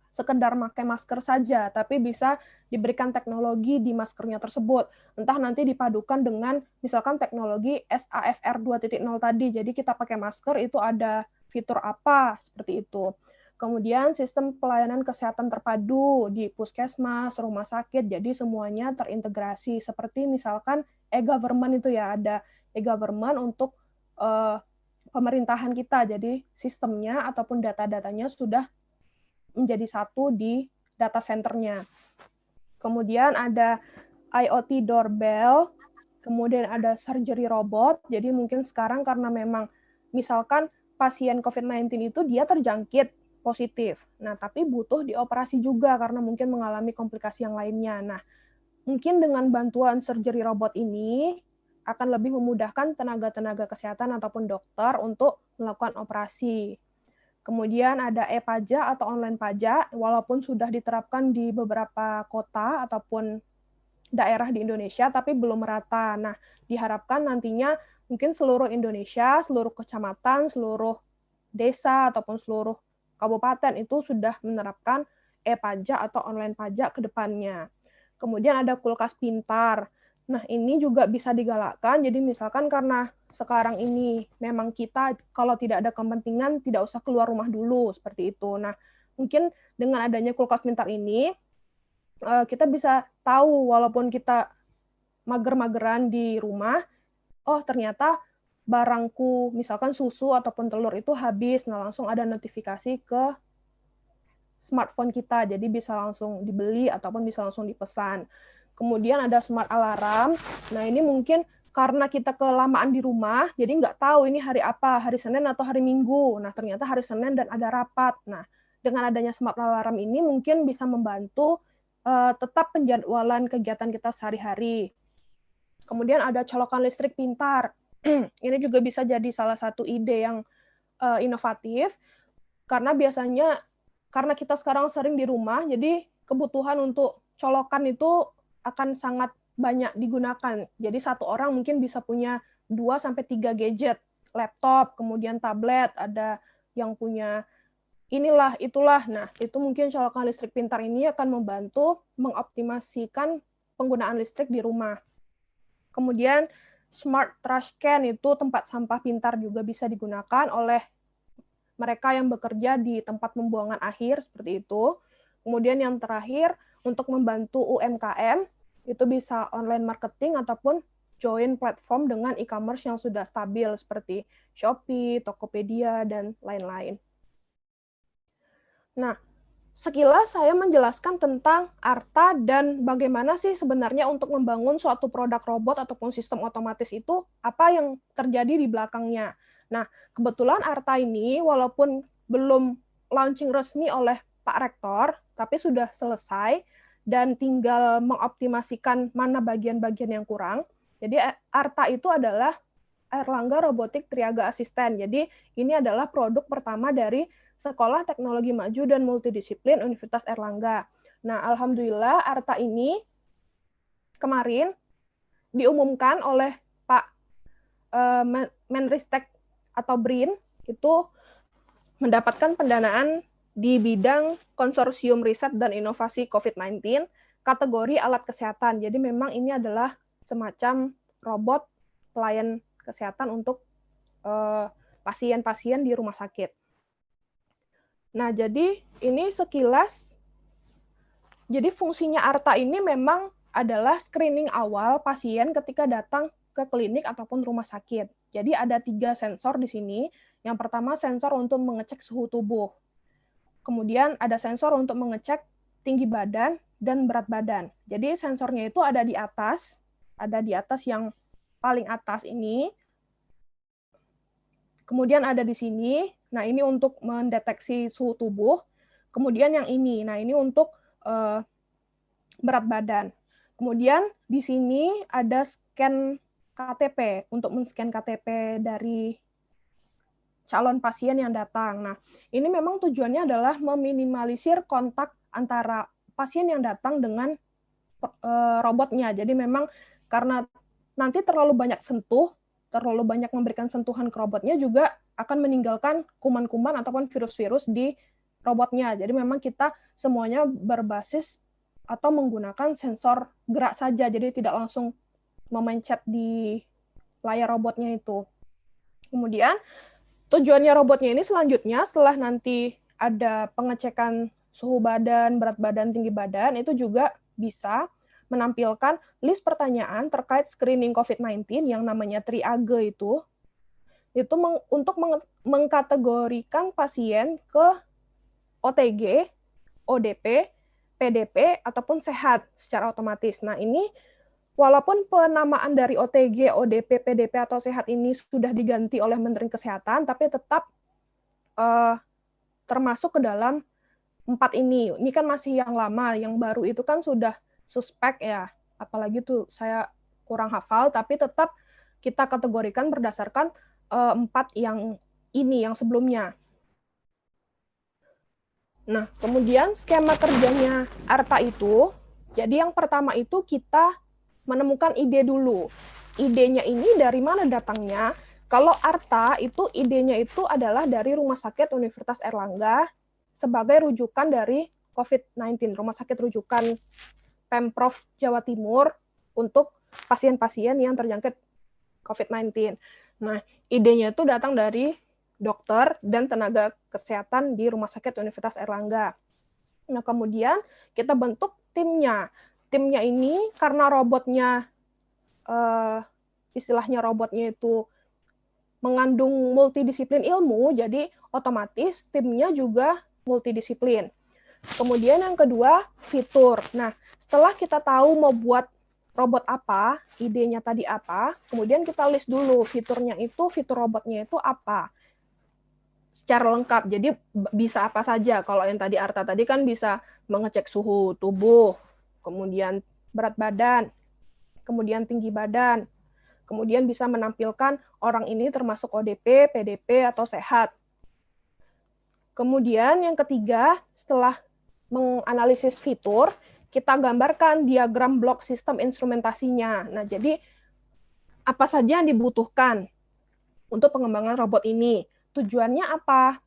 sekedar pakai masker saja, tapi bisa diberikan teknologi di maskernya tersebut. Entah nanti dipadukan dengan misalkan teknologi SAFR 2.0 tadi, jadi kita pakai masker itu ada fitur apa, seperti itu. Kemudian sistem pelayanan kesehatan terpadu di puskesmas, rumah sakit, jadi semuanya terintegrasi. Seperti misalkan e-government itu ya, ada e-government untuk pemerintahan kita, jadi sistemnya ataupun data-datanya sudah menjadi satu di data centernya. Kemudian ada IoT doorbell, kemudian ada surgery robot, jadi mungkin sekarang karena memang misalkan pasien COVID-19 itu dia terjangkit positif, nah tapi butuh dioperasi juga karena mungkin mengalami komplikasi yang lainnya. Nah, mungkin dengan bantuan surgery robot ini akan lebih memudahkan tenaga-tenaga kesehatan ataupun dokter untuk melakukan operasi. Kemudian ada e-pajak atau online pajak, walaupun sudah diterapkan di beberapa kota ataupun daerah di Indonesia, tapi belum merata. Nah, diharapkan nantinya mungkin seluruh Indonesia, seluruh kecamatan, seluruh desa, ataupun seluruh kabupaten itu sudah menerapkan e-pajak atau online pajak ke depannya. Kemudian ada kulkas pintar. Nah, ini juga bisa digalakkan. Jadi misalkan karena sekarang ini memang kita kalau tidak ada kepentingan tidak usah keluar rumah dulu seperti itu. Nah, mungkin dengan adanya kulkas pintar ini kita bisa tahu walaupun kita mager-mageran di rumah, oh ternyata barangku misalkan susu ataupun telur itu habis. Nah, langsung ada notifikasi ke smartphone kita, jadi bisa langsung dibeli ataupun bisa langsung dipesan. Kemudian ada smart alarm. Nah, ini mungkin karena kita kelamaan di rumah, jadi nggak tahu ini hari apa, hari Senin atau hari Minggu. Nah, ternyata hari Senin dan ada rapat. Nah, dengan adanya smart alarm ini mungkin bisa membantu tetap penjadwalan kegiatan kita sehari-hari. Kemudian ada colokan listrik pintar. Ini juga bisa jadi salah satu ide yang inovatif, karena biasanya karena kita sekarang sering di rumah, jadi kebutuhan untuk colokan itu akan sangat banyak digunakan. Jadi satu orang mungkin bisa punya 2-3 gadget, laptop, kemudian tablet, ada yang punya inilah, itulah. Nah, itu mungkin colokan listrik pintar ini akan membantu mengoptimasikan penggunaan listrik di rumah. Kemudian smart trash can itu tempat sampah pintar juga bisa digunakan oleh mereka yang bekerja di tempat pembuangan akhir seperti itu. Kemudian yang terakhir untuk membantu UMKM itu bisa online marketing ataupun join platform dengan e-commerce yang sudah stabil seperti Shopee, Tokopedia, dan lain-lain. Nah, sekilas saya menjelaskan tentang ARTA dan bagaimana sih sebenarnya untuk membangun suatu produk robot ataupun sistem otomatis itu apa yang terjadi di belakangnya. Nah, kebetulan ARTA ini walaupun belum launching resmi oleh Pak Rektor, tapi sudah selesai dan tinggal mengoptimasikan mana bagian-bagian yang kurang. Jadi ARTA itu adalah Erlangga Robotik Triaga Asisten. Jadi ini adalah produk pertama dari Sekolah Teknologi Maju dan Multidisiplin Universitas Erlangga. Nah, alhamdulillah ARTA ini kemarin diumumkan oleh Pak Menristek atau BRIN itu mendapatkan pendanaan di bidang konsorsium riset dan inovasi COVID-19 kategori alat kesehatan. Jadi memang ini adalah semacam robot pelayan kesehatan untuk pasien-pasien di rumah sakit. Nah, jadi ini sekilas, jadi fungsinya ARTA ini memang adalah screening awal pasien ketika datang ke klinik ataupun rumah sakit. Jadi ada 3 sensor di sini. Yang pertama sensor untuk mengecek suhu tubuh. Kemudian ada sensor untuk mengecek tinggi badan dan berat badan. Jadi sensornya itu ada di atas yang paling atas ini. Kemudian ada di sini. Nah, ini untuk mendeteksi suhu tubuh. Kemudian yang ini. Nah, ini untuk berat badan. Kemudian di sini ada scan KTP untuk men-scan KTP dari calon pasien yang datang. Nah, ini memang tujuannya adalah meminimalisir kontak antara pasien yang datang dengan robotnya. Jadi memang karena nanti terlalu banyak memberikan sentuhan ke robotnya juga akan meninggalkan kuman-kuman ataupun virus-virus di robotnya. Jadi memang kita semuanya berbasis atau menggunakan sensor gerak saja, jadi tidak langsung memencet di layar robotnya itu. Kemudian tujuannya robotnya ini selanjutnya setelah nanti ada pengecekan suhu badan, berat badan, tinggi badan, itu juga bisa menampilkan list pertanyaan terkait screening COVID-19 yang namanya triage itu untuk mengkategorikan pasien ke OTG, ODP, PDP, ataupun sehat secara otomatis. Nah, ini walaupun penamaan dari OTG, ODP, PDP, atau sehat ini sudah diganti oleh Menteri Kesehatan, tapi tetap termasuk ke dalam 4 ini. Ini kan masih yang lama, yang baru itu kan sudah suspek ya. Apalagi tuh saya kurang hafal, tapi tetap kita kategorikan berdasarkan 4 yang ini, yang sebelumnya. Nah, kemudian skema kerjanya ARTA itu, jadi yang pertama itu kita menemukan ide dulu. Idenya ini dari mana datangnya? Kalau ARTA itu idenya itu adalah dari Rumah Sakit Universitas Erlangga sebagai rujukan dari COVID-19, Rumah Sakit Rujukan Pemprov Jawa Timur untuk pasien-pasien yang terjangkit COVID-19. Nah, idenya itu datang dari dokter dan tenaga kesehatan di Rumah Sakit Universitas Erlangga. Nah, kemudian kita bentuk timnya. Timnya ini karena robotnya, istilahnya robotnya itu mengandung multidisiplin ilmu, jadi otomatis timnya juga multidisiplin. Kemudian yang kedua, fitur. Nah, setelah kita tahu mau buat robot apa, idenya tadi apa, kemudian kita list dulu fiturnya itu, fitur robotnya itu apa. Secara lengkap, jadi bisa apa saja. Kalau yang tadi ARTA tadi kan bisa mengecek suhu tubuh, kemudian berat badan, kemudian tinggi badan, kemudian bisa menampilkan orang ini termasuk ODP, PDP, atau sehat. Kemudian yang ketiga, setelah menganalisis fitur, kita gambarkan diagram blok sistem instrumentasinya. Nah, jadi apa saja yang dibutuhkan untuk pengembangan robot ini? Tujuannya apa?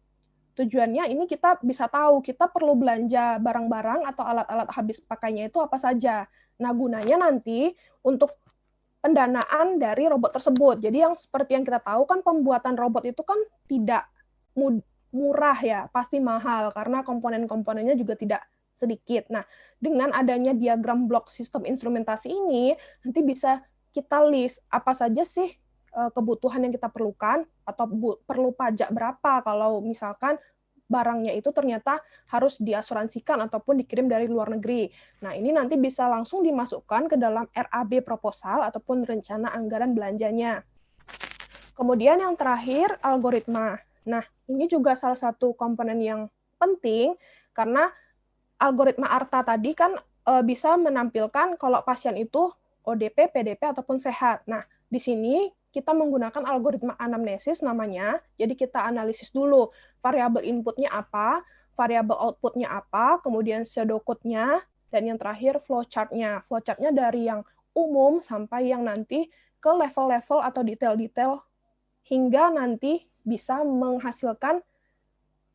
Tujuannya ini kita bisa tahu kita perlu belanja barang-barang atau alat-alat habis pakainya itu apa saja. Nah, gunanya nanti untuk pendanaan dari robot tersebut. Jadi yang seperti yang kita tahu kan pembuatan robot itu kan tidak murah ya, pasti mahal karena komponen-komponennya juga tidak sedikit. Nah, dengan adanya diagram blok sistem instrumentasi ini, nanti bisa kita list apa saja sih kebutuhan yang kita perlukan atau perlu pajak berapa kalau misalkan barangnya itu ternyata harus diasuransikan ataupun dikirim dari luar negeri. Nah, ini nanti bisa langsung dimasukkan ke dalam RAB proposal ataupun rencana anggaran belanjanya. Kemudian yang terakhir, algoritma. Nah, ini juga salah satu komponen yang penting karena algoritma ARTA tadi kan bisa menampilkan kalau pasien itu ODP, PDP, ataupun sehat. Nah, di sini kita menggunakan algoritma anamnesis namanya. Jadi kita analisis dulu variabel inputnya apa, variabel outputnya apa, kemudian pseudocode-nya, dan yang terakhir flowchart-nya. Flowchart-nya dari yang umum sampai yang nanti ke level-level atau detail-detail hingga nanti bisa menghasilkan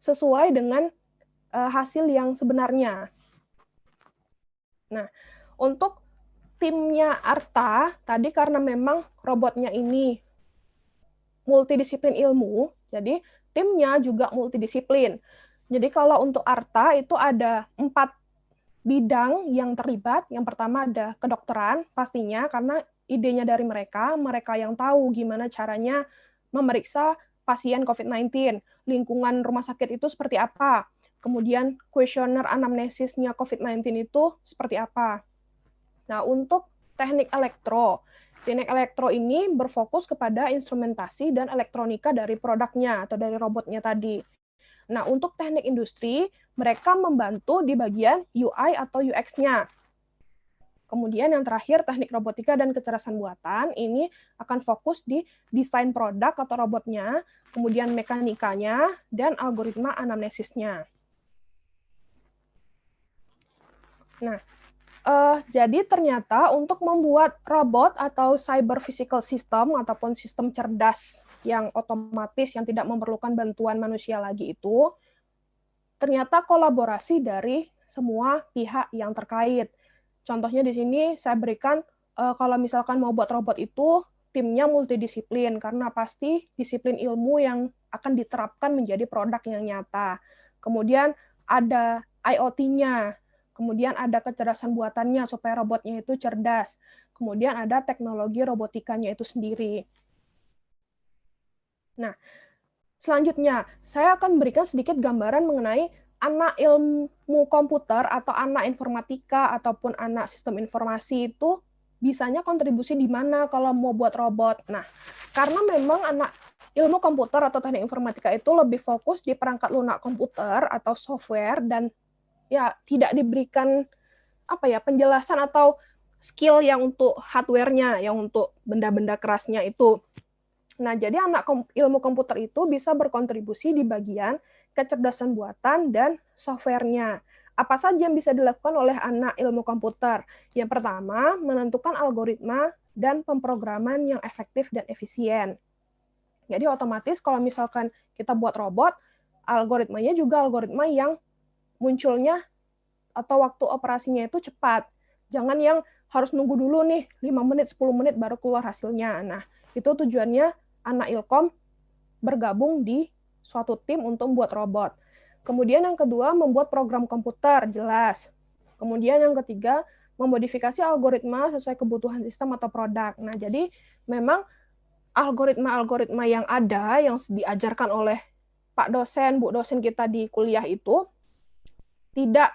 sesuai dengan hasil yang sebenarnya. Nah, untuk timnya ARTA, tadi karena memang robotnya ini multidisiplin ilmu, jadi timnya juga multidisiplin. Jadi kalau untuk ARTA itu ada 4 bidang yang terlibat. Yang pertama ada kedokteran, pastinya karena idenya dari mereka yang tahu gimana caranya memeriksa pasien COVID-19, lingkungan rumah sakit itu seperti apa, kemudian kuesioner anamnesisnya COVID-19 itu seperti apa. Nah, untuk teknik elektro ini berfokus kepada instrumentasi dan elektronika dari produknya atau dari robotnya tadi. Nah, untuk teknik industri, mereka membantu di bagian UI atau UX-nya. Kemudian yang terakhir, teknik robotika dan kecerdasan buatan, ini akan fokus di desain produk atau robotnya, kemudian mekanikanya, dan algoritma anamnesisnya. Nah, jadi ternyata untuk membuat robot atau cyber physical system ataupun sistem cerdas yang otomatis yang tidak memerlukan bantuan manusia lagi itu, ternyata kolaborasi dari semua pihak yang terkait. Contohnya di sini saya berikan kalau misalkan mau buat robot itu timnya multidisiplin karena pasti disiplin ilmu yang akan diterapkan menjadi produk yang nyata. Kemudian ada IoT-nya, kemudian ada kecerdasan buatannya supaya robotnya itu cerdas. Kemudian ada teknologi robotikanya itu sendiri. Nah, selanjutnya saya akan berikan sedikit gambaran mengenai anak ilmu komputer atau anak informatika ataupun anak sistem informasi itu bisanya kontribusi di mana kalau mau buat robot. Nah, karena memang anak ilmu komputer atau teknik informatika itu lebih fokus di perangkat lunak komputer atau software dan ya tidak diberikan penjelasan atau skill yang untuk hardware-nya, yang untuk benda-benda kerasnya itu. Nah, jadi anak ilmu komputer itu bisa berkontribusi di bagian kecerdasan buatan dan software-nya. Apa saja yang bisa dilakukan oleh anak ilmu komputer? Yang pertama, menentukan algoritma dan pemrograman yang efektif dan efisien. Jadi otomatis kalau misalkan kita buat robot, algoritmanya juga algoritma yang munculnya atau waktu operasinya itu cepat. Jangan yang harus nunggu dulu nih 5 menit, 10 menit baru keluar hasilnya. Nah, itu tujuannya anak ilkom bergabung di suatu tim untuk membuat robot. Kemudian yang kedua, membuat program komputer, jelas. Kemudian yang ketiga, memodifikasi algoritma sesuai kebutuhan sistem atau produk. Nah, jadi memang algoritma-algoritma yang ada, yang diajarkan oleh Pak dosen, Bu dosen kita di kuliah itu, tidak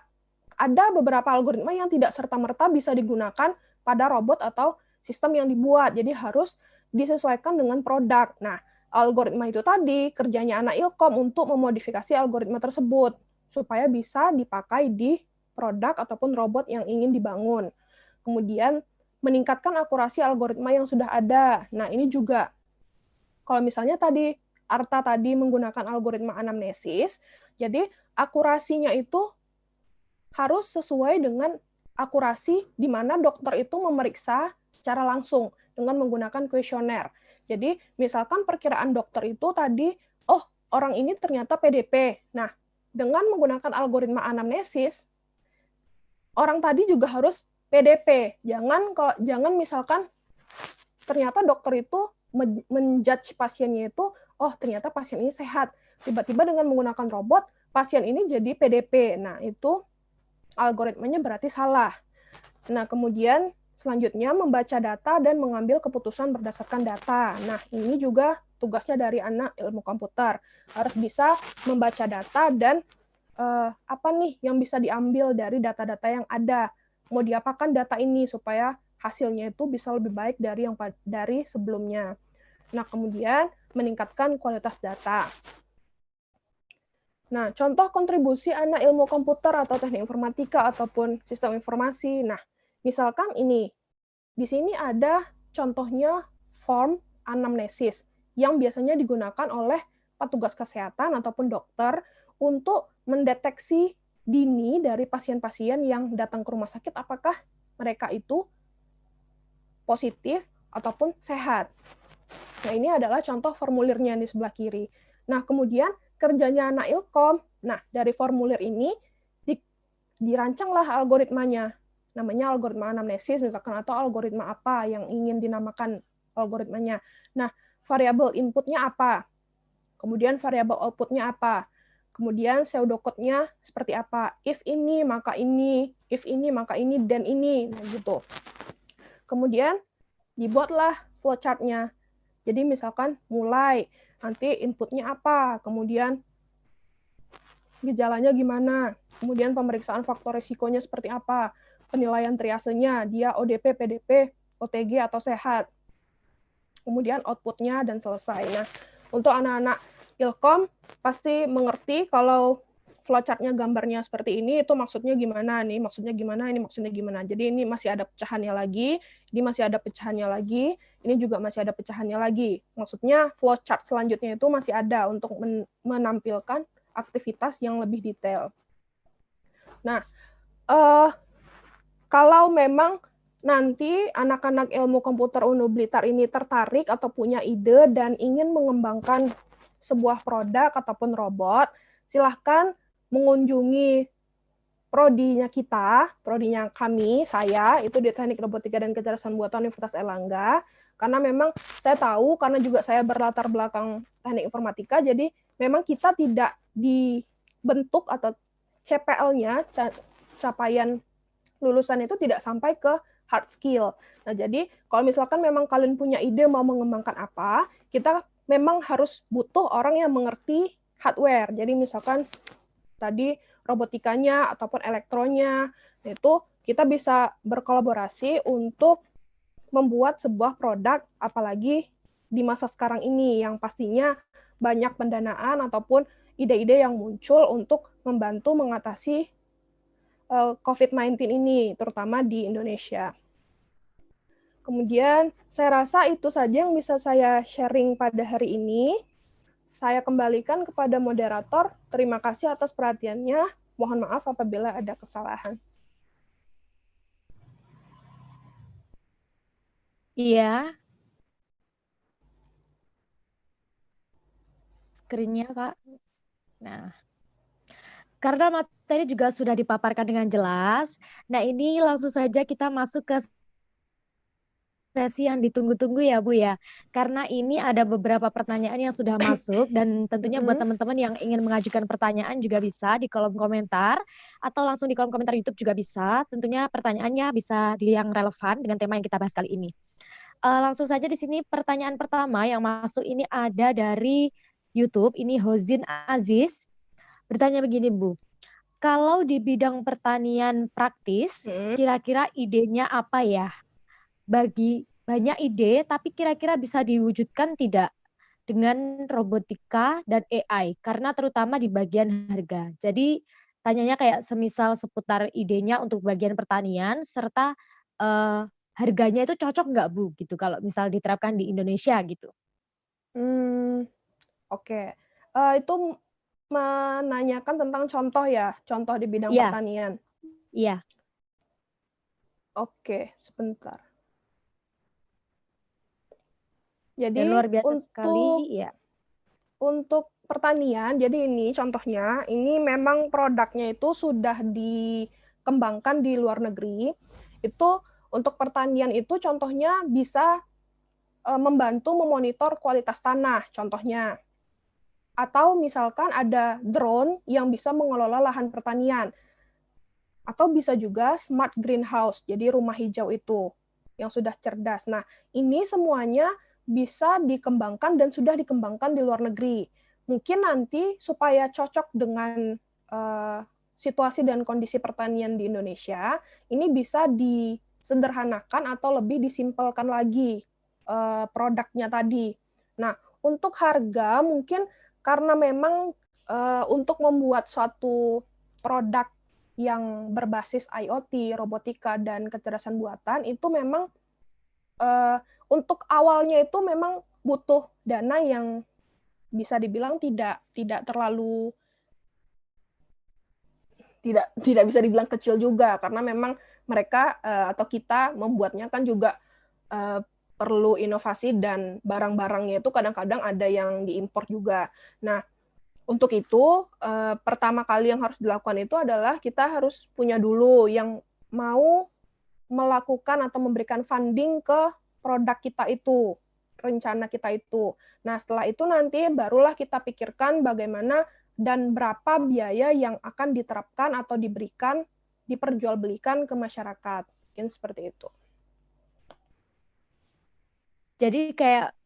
ada beberapa algoritma yang tidak serta-merta bisa digunakan pada robot atau sistem yang dibuat. Jadi harus disesuaikan dengan produk. Nah, algoritma itu tadi kerjanya anak ilkom untuk memodifikasi algoritma tersebut supaya bisa dipakai di produk ataupun robot yang ingin dibangun. Kemudian meningkatkan akurasi algoritma yang sudah ada. Nah, ini juga kalau misalnya tadi ARTA tadi menggunakan algoritma anamnesis, jadi akurasinya itu harus sesuai dengan akurasi di mana dokter itu memeriksa secara langsung dengan menggunakan kuesioner. Jadi, misalkan perkiraan dokter itu tadi, oh, orang ini ternyata PDP. Nah, dengan menggunakan algoritma anamnesis, orang tadi juga harus PDP. Jangan misalkan ternyata dokter itu menjudge pasiennya itu, oh ternyata pasien ini sehat. Tiba-tiba dengan menggunakan robot, pasien ini jadi PDP. Nah, itu algoritmanya berarti salah. Nah, kemudian selanjutnya membaca data dan mengambil keputusan berdasarkan data. Nah, ini juga tugasnya dari anak ilmu komputer. Harus bisa membaca data dan apa nih yang bisa diambil dari data-data yang ada. Mau diapakan data ini supaya hasilnya itu bisa lebih baik dari sebelumnya. Nah, kemudian meningkatkan kualitas data. Nah, contoh kontribusi anak ilmu komputer atau teknik informatika ataupun sistem informasi. Nah, misalkan ini, di sini ada contohnya form anamnesis yang biasanya digunakan oleh petugas kesehatan ataupun dokter untuk mendeteksi dini dari pasien-pasien yang datang ke rumah sakit apakah mereka itu positif ataupun sehat. Nah, ini adalah contoh formulirnya di sebelah kiri. Nah, kemudian kerjanya anak ilkom. Nah, dari formulir ini dirancanglah algoritmanya. Namanya algoritma anamnesis misalkan, atau algoritma apa yang ingin dinamakan algoritmanya. Nah, variabel inputnya apa? Kemudian variabel outputnya apa? Kemudian pseudocode-nya seperti apa? If ini, maka ini. If ini, maka ini, dan ini. Nah, gitu. Kemudian dibuatlah flowchart-nya. Jadi misalkan mulai, nanti inputnya apa, kemudian gejalanya gimana, kemudian pemeriksaan faktor risikonya seperti apa, penilaian triasenya, dia ODP, PDP, OTG, atau sehat. Kemudian outputnya dan selesai. Nah, untuk anak-anak ilkom pasti mengerti kalau flowchart-nya gambarnya seperti ini, itu maksudnya gimana nih, maksudnya gimana, ini maksudnya gimana. Jadi ini masih ada pecahannya lagi, ini masih ada pecahannya lagi, ini juga masih ada pecahannya lagi. Maksudnya flowchart selanjutnya itu masih ada untuk menampilkan aktivitas yang lebih detail. Nah, kalau memang nanti anak-anak ilmu komputer UNU Blitar ini tertarik atau punya ide dan ingin mengembangkan sebuah produk ataupun robot, silahkan mengunjungi prodinya kita, prodinya kami, saya, itu di Teknik Robotika dan Kecerdasan Buatan Universitas Airlangga, karena memang saya tahu, karena juga saya berlatar belakang teknik informatika, jadi memang kita tidak dibentuk atau CPL-nya, capaian lulusan itu tidak sampai ke hard skill. Nah, jadi kalau misalkan memang kalian punya ide mau mengembangkan apa, kita memang harus butuh orang yang mengerti hardware. Jadi misalkan tadi robotikanya ataupun elektronya, itu kita bisa berkolaborasi untuk membuat sebuah produk, apalagi di masa sekarang ini yang pastinya banyak pendanaan ataupun ide-ide yang muncul untuk membantu mengatasi COVID-19 ini, terutama di Indonesia. Kemudian saya rasa itu saja yang bisa saya sharing pada hari ini. Saya kembalikan kepada moderator. Terima kasih atas perhatiannya. Mohon maaf apabila ada kesalahan. Iya, screen-nya, Kak. Nah, karena materi juga sudah dipaparkan dengan jelas, nah ini langsung saja kita masuk ke sesi yang ditunggu-tunggu ya Bu ya. Karena ini ada beberapa pertanyaan yang sudah masuk dan tentunya buat teman-teman yang ingin mengajukan pertanyaan juga bisa di kolom komentar atau langsung di kolom komentar YouTube juga bisa. Tentunya pertanyaannya bisa yang relevan dengan tema yang kita bahas kali ini. Langsung saja di sini pertanyaan pertama yang masuk ini ada dari YouTube, ini Hozin Aziz. Bertanya begini Bu, kalau di bidang pertanian praktis, kira-kira idenya apa ya? Bagi banyak ide, tapi kira-kira bisa diwujudkan tidak dengan robotika dan AI? Karena terutama di bagian harga. Jadi tanyanya kayak semisal seputar idenya untuk bagian pertanian, serta harganya itu cocok nggak Bu? Gitu kalau misal diterapkan di Indonesia gitu. Oke. Itu menanyakan tentang contoh ya, contoh di bidang Iya, pertanian. iya. Oke, sebentar. Dan Jadi luar biasa sekali, ya. untuk pertanian, jadi ini contohnya, ini memang produknya itu sudah dikembangkan di luar negeri. Itu untuk pertanian itu contohnya bisa membantu memonitor kualitas tanah, contohnya. Atau misalkan ada drone yang bisa mengelola lahan pertanian. Atau bisa juga smart greenhouse, jadi rumah hijau itu yang sudah cerdas. Nah, ini semuanya bisa dikembangkan dan sudah dikembangkan di luar negeri. Mungkin nanti supaya cocok dengan situasi dan kondisi pertanian di Indonesia, ini bisa disederhanakan atau lebih disimpelkan lagi produknya tadi. Nah, untuk harga mungkin karena memang untuk membuat suatu produk yang berbasis IoT, robotika, dan kecerdasan buatan itu memang untuk awalnya itu memang butuh dana yang bisa dibilang tidak terlalu tidak bisa dibilang kecil juga, karena memang mereka atau kita membuatnya kan juga perlu inovasi dan barang-barangnya itu kadang-kadang ada yang diimpor juga. Nah, untuk itu, pertama kali yang harus dilakukan itu adalah kita harus punya dulu yang mau melakukan atau memberikan funding ke produk kita itu, rencana kita itu. Nah, setelah itu nanti barulah kita pikirkan bagaimana dan berapa biaya yang akan diterapkan atau diberikan, diperjualbelikan ke masyarakat. Mungkin seperti itu. Jadi kayak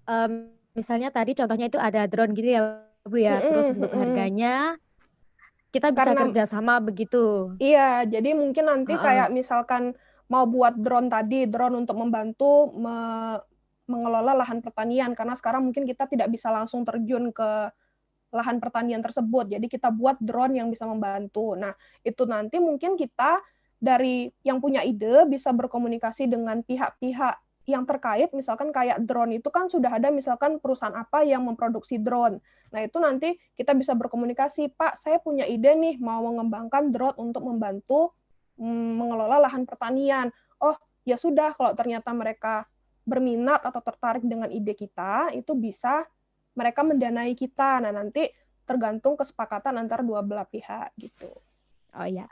misalnya tadi contohnya itu ada drone gitu ya Bu ya, terus untuk harganya kita bisa Karena kerjasama begitu. iya, jadi mungkin nanti Heeh. kayak misalkan mau buat drone tadi, drone untuk membantu mengelola lahan pertanian, karena sekarang mungkin kita tidak bisa langsung terjun ke lahan pertanian tersebut, jadi kita buat drone yang bisa membantu. Nah, itu nanti mungkin kita dari yang punya ide bisa berkomunikasi dengan pihak-pihak yang terkait, misalkan kayak drone itu kan sudah ada misalkan perusahaan apa yang memproduksi drone. Nah, itu nanti kita bisa berkomunikasi, Pak, saya punya ide nih, mau mengembangkan drone untuk membantu mengelola lahan pertanian. Oh, ya sudah, kalau ternyata mereka berminat atau tertarik dengan ide kita, itu bisa mereka mendanai kita. Nah, nanti tergantung kesepakatan antara dua belah pihak gitu. Oh ya.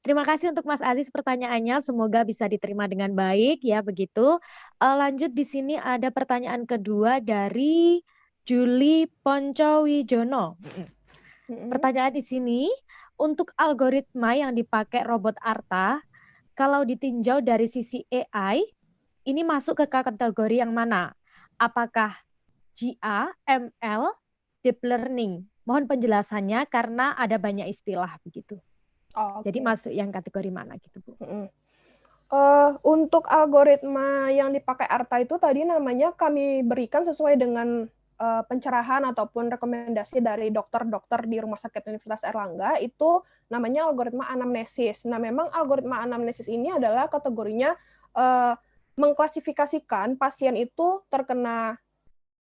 Terima kasih untuk Mas Aziz pertanyaannya. Semoga bisa diterima dengan baik ya begitu. Lanjut di sini ada pertanyaan kedua dari Juli Poncowijono. Pertanyaan di sini, untuk algoritma yang dipakai robot Arta, kalau ditinjau dari sisi AI, ini masuk ke kategori yang mana? Apakah GA, ML, Deep Learning? Mohon penjelasannya karena ada banyak istilah begitu. Jadi masuk yang kategori mana gitu, Bu? Untuk algoritma yang dipakai Arta itu tadi namanya kami berikan sesuai dengan pencerahan ataupun rekomendasi dari dokter-dokter di Rumah Sakit Universitas Airlangga, itu namanya algoritma anamnesis. Nah, memang algoritma anamnesis ini adalah kategorinya mengklasifikasikan pasien itu terkena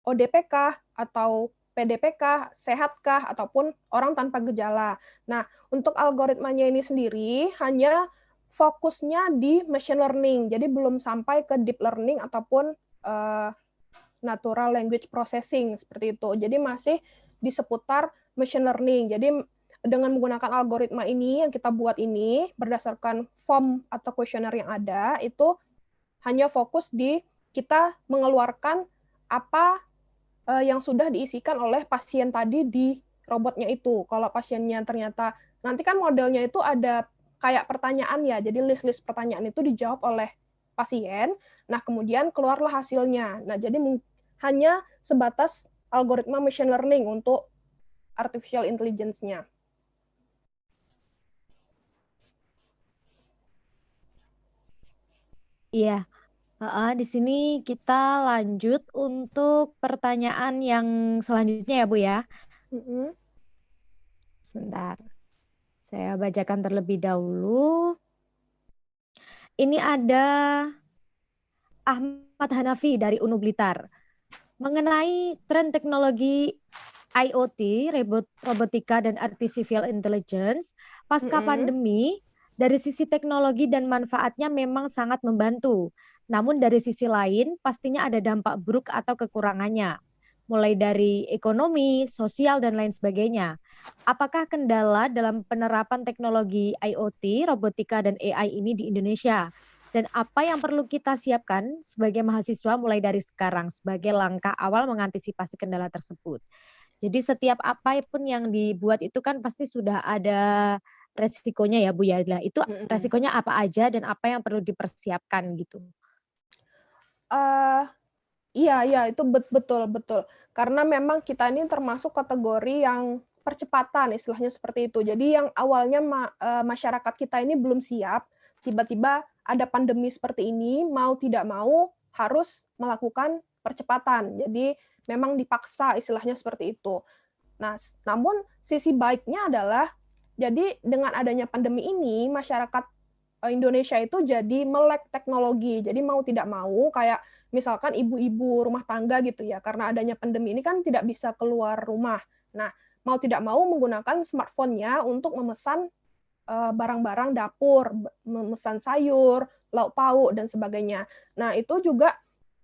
ODP-kah atau PDP-kah, sehatkah, ataupun orang tanpa gejala. Nah, untuk algoritmanya ini sendiri hanya fokusnya di machine learning, jadi belum sampai ke deep learning ataupun natural language processing, seperti itu. Jadi masih di seputar machine learning. Jadi dengan menggunakan algoritma ini yang kita buat ini, berdasarkan form atau kuesioner yang ada, itu hanya fokus di kita mengeluarkan apa yang sudah diisikan oleh pasien tadi di robotnya itu. Kalau pasiennya ternyata, nanti kan modelnya itu ada kayak pertanyaan ya, jadi list-list pertanyaan itu dijawab oleh pasien, nah kemudian keluarlah hasilnya. Nah, jadi hanya sebatas algoritma machine learning untuk artificial intelligence-nya. Iya. Di sini kita lanjut untuk pertanyaan yang selanjutnya ya, Bu ya. Sebentar. Saya bacakan terlebih dahulu. Ini ada Ahmad Hanafi dari UNU Blitar. Mengenai tren teknologi IoT, robotika, dan artificial intelligence, pasca pandemi, dari sisi teknologi dan manfaatnya memang sangat membantu. Namun dari sisi lain, pastinya ada dampak buruk atau kekurangannya, mulai dari ekonomi, sosial, dan lain sebagainya. Apakah kendala dalam penerapan teknologi IoT, robotika, dan AI ini di Indonesia? dan apa yang perlu kita siapkan sebagai mahasiswa mulai dari sekarang sebagai langkah awal mengantisipasi kendala tersebut. Jadi setiap apa pun yang dibuat itu kan pasti sudah ada resikonya ya Bu ya. Nah itu Mhm. resikonya apa aja dan apa yang perlu dipersiapkan gitu? Eee, iya iya, itu betul betul. Karena memang kita ini termasuk kategori yang percepatan, istilahnya seperti itu. Jadi yang awalnya masyarakat kita ini belum siap, tiba-tiba ada pandemi seperti ini, mau tidak mau harus melakukan percepatan. Jadi memang dipaksa, istilahnya seperti itu. Nah, namun sisi baiknya adalah, jadi dengan adanya pandemi ini, masyarakat Indonesia itu jadi melek teknologi. Jadi mau tidak mau kayak misalkan ibu-ibu rumah tangga gitu ya, karena adanya pandemi ini kan tidak bisa keluar rumah. Nah, mau tidak mau menggunakan smartphone-nya untuk memesan, barang-barang dapur, memesan sayur, lauk pauk, dan sebagainya. Nah, itu juga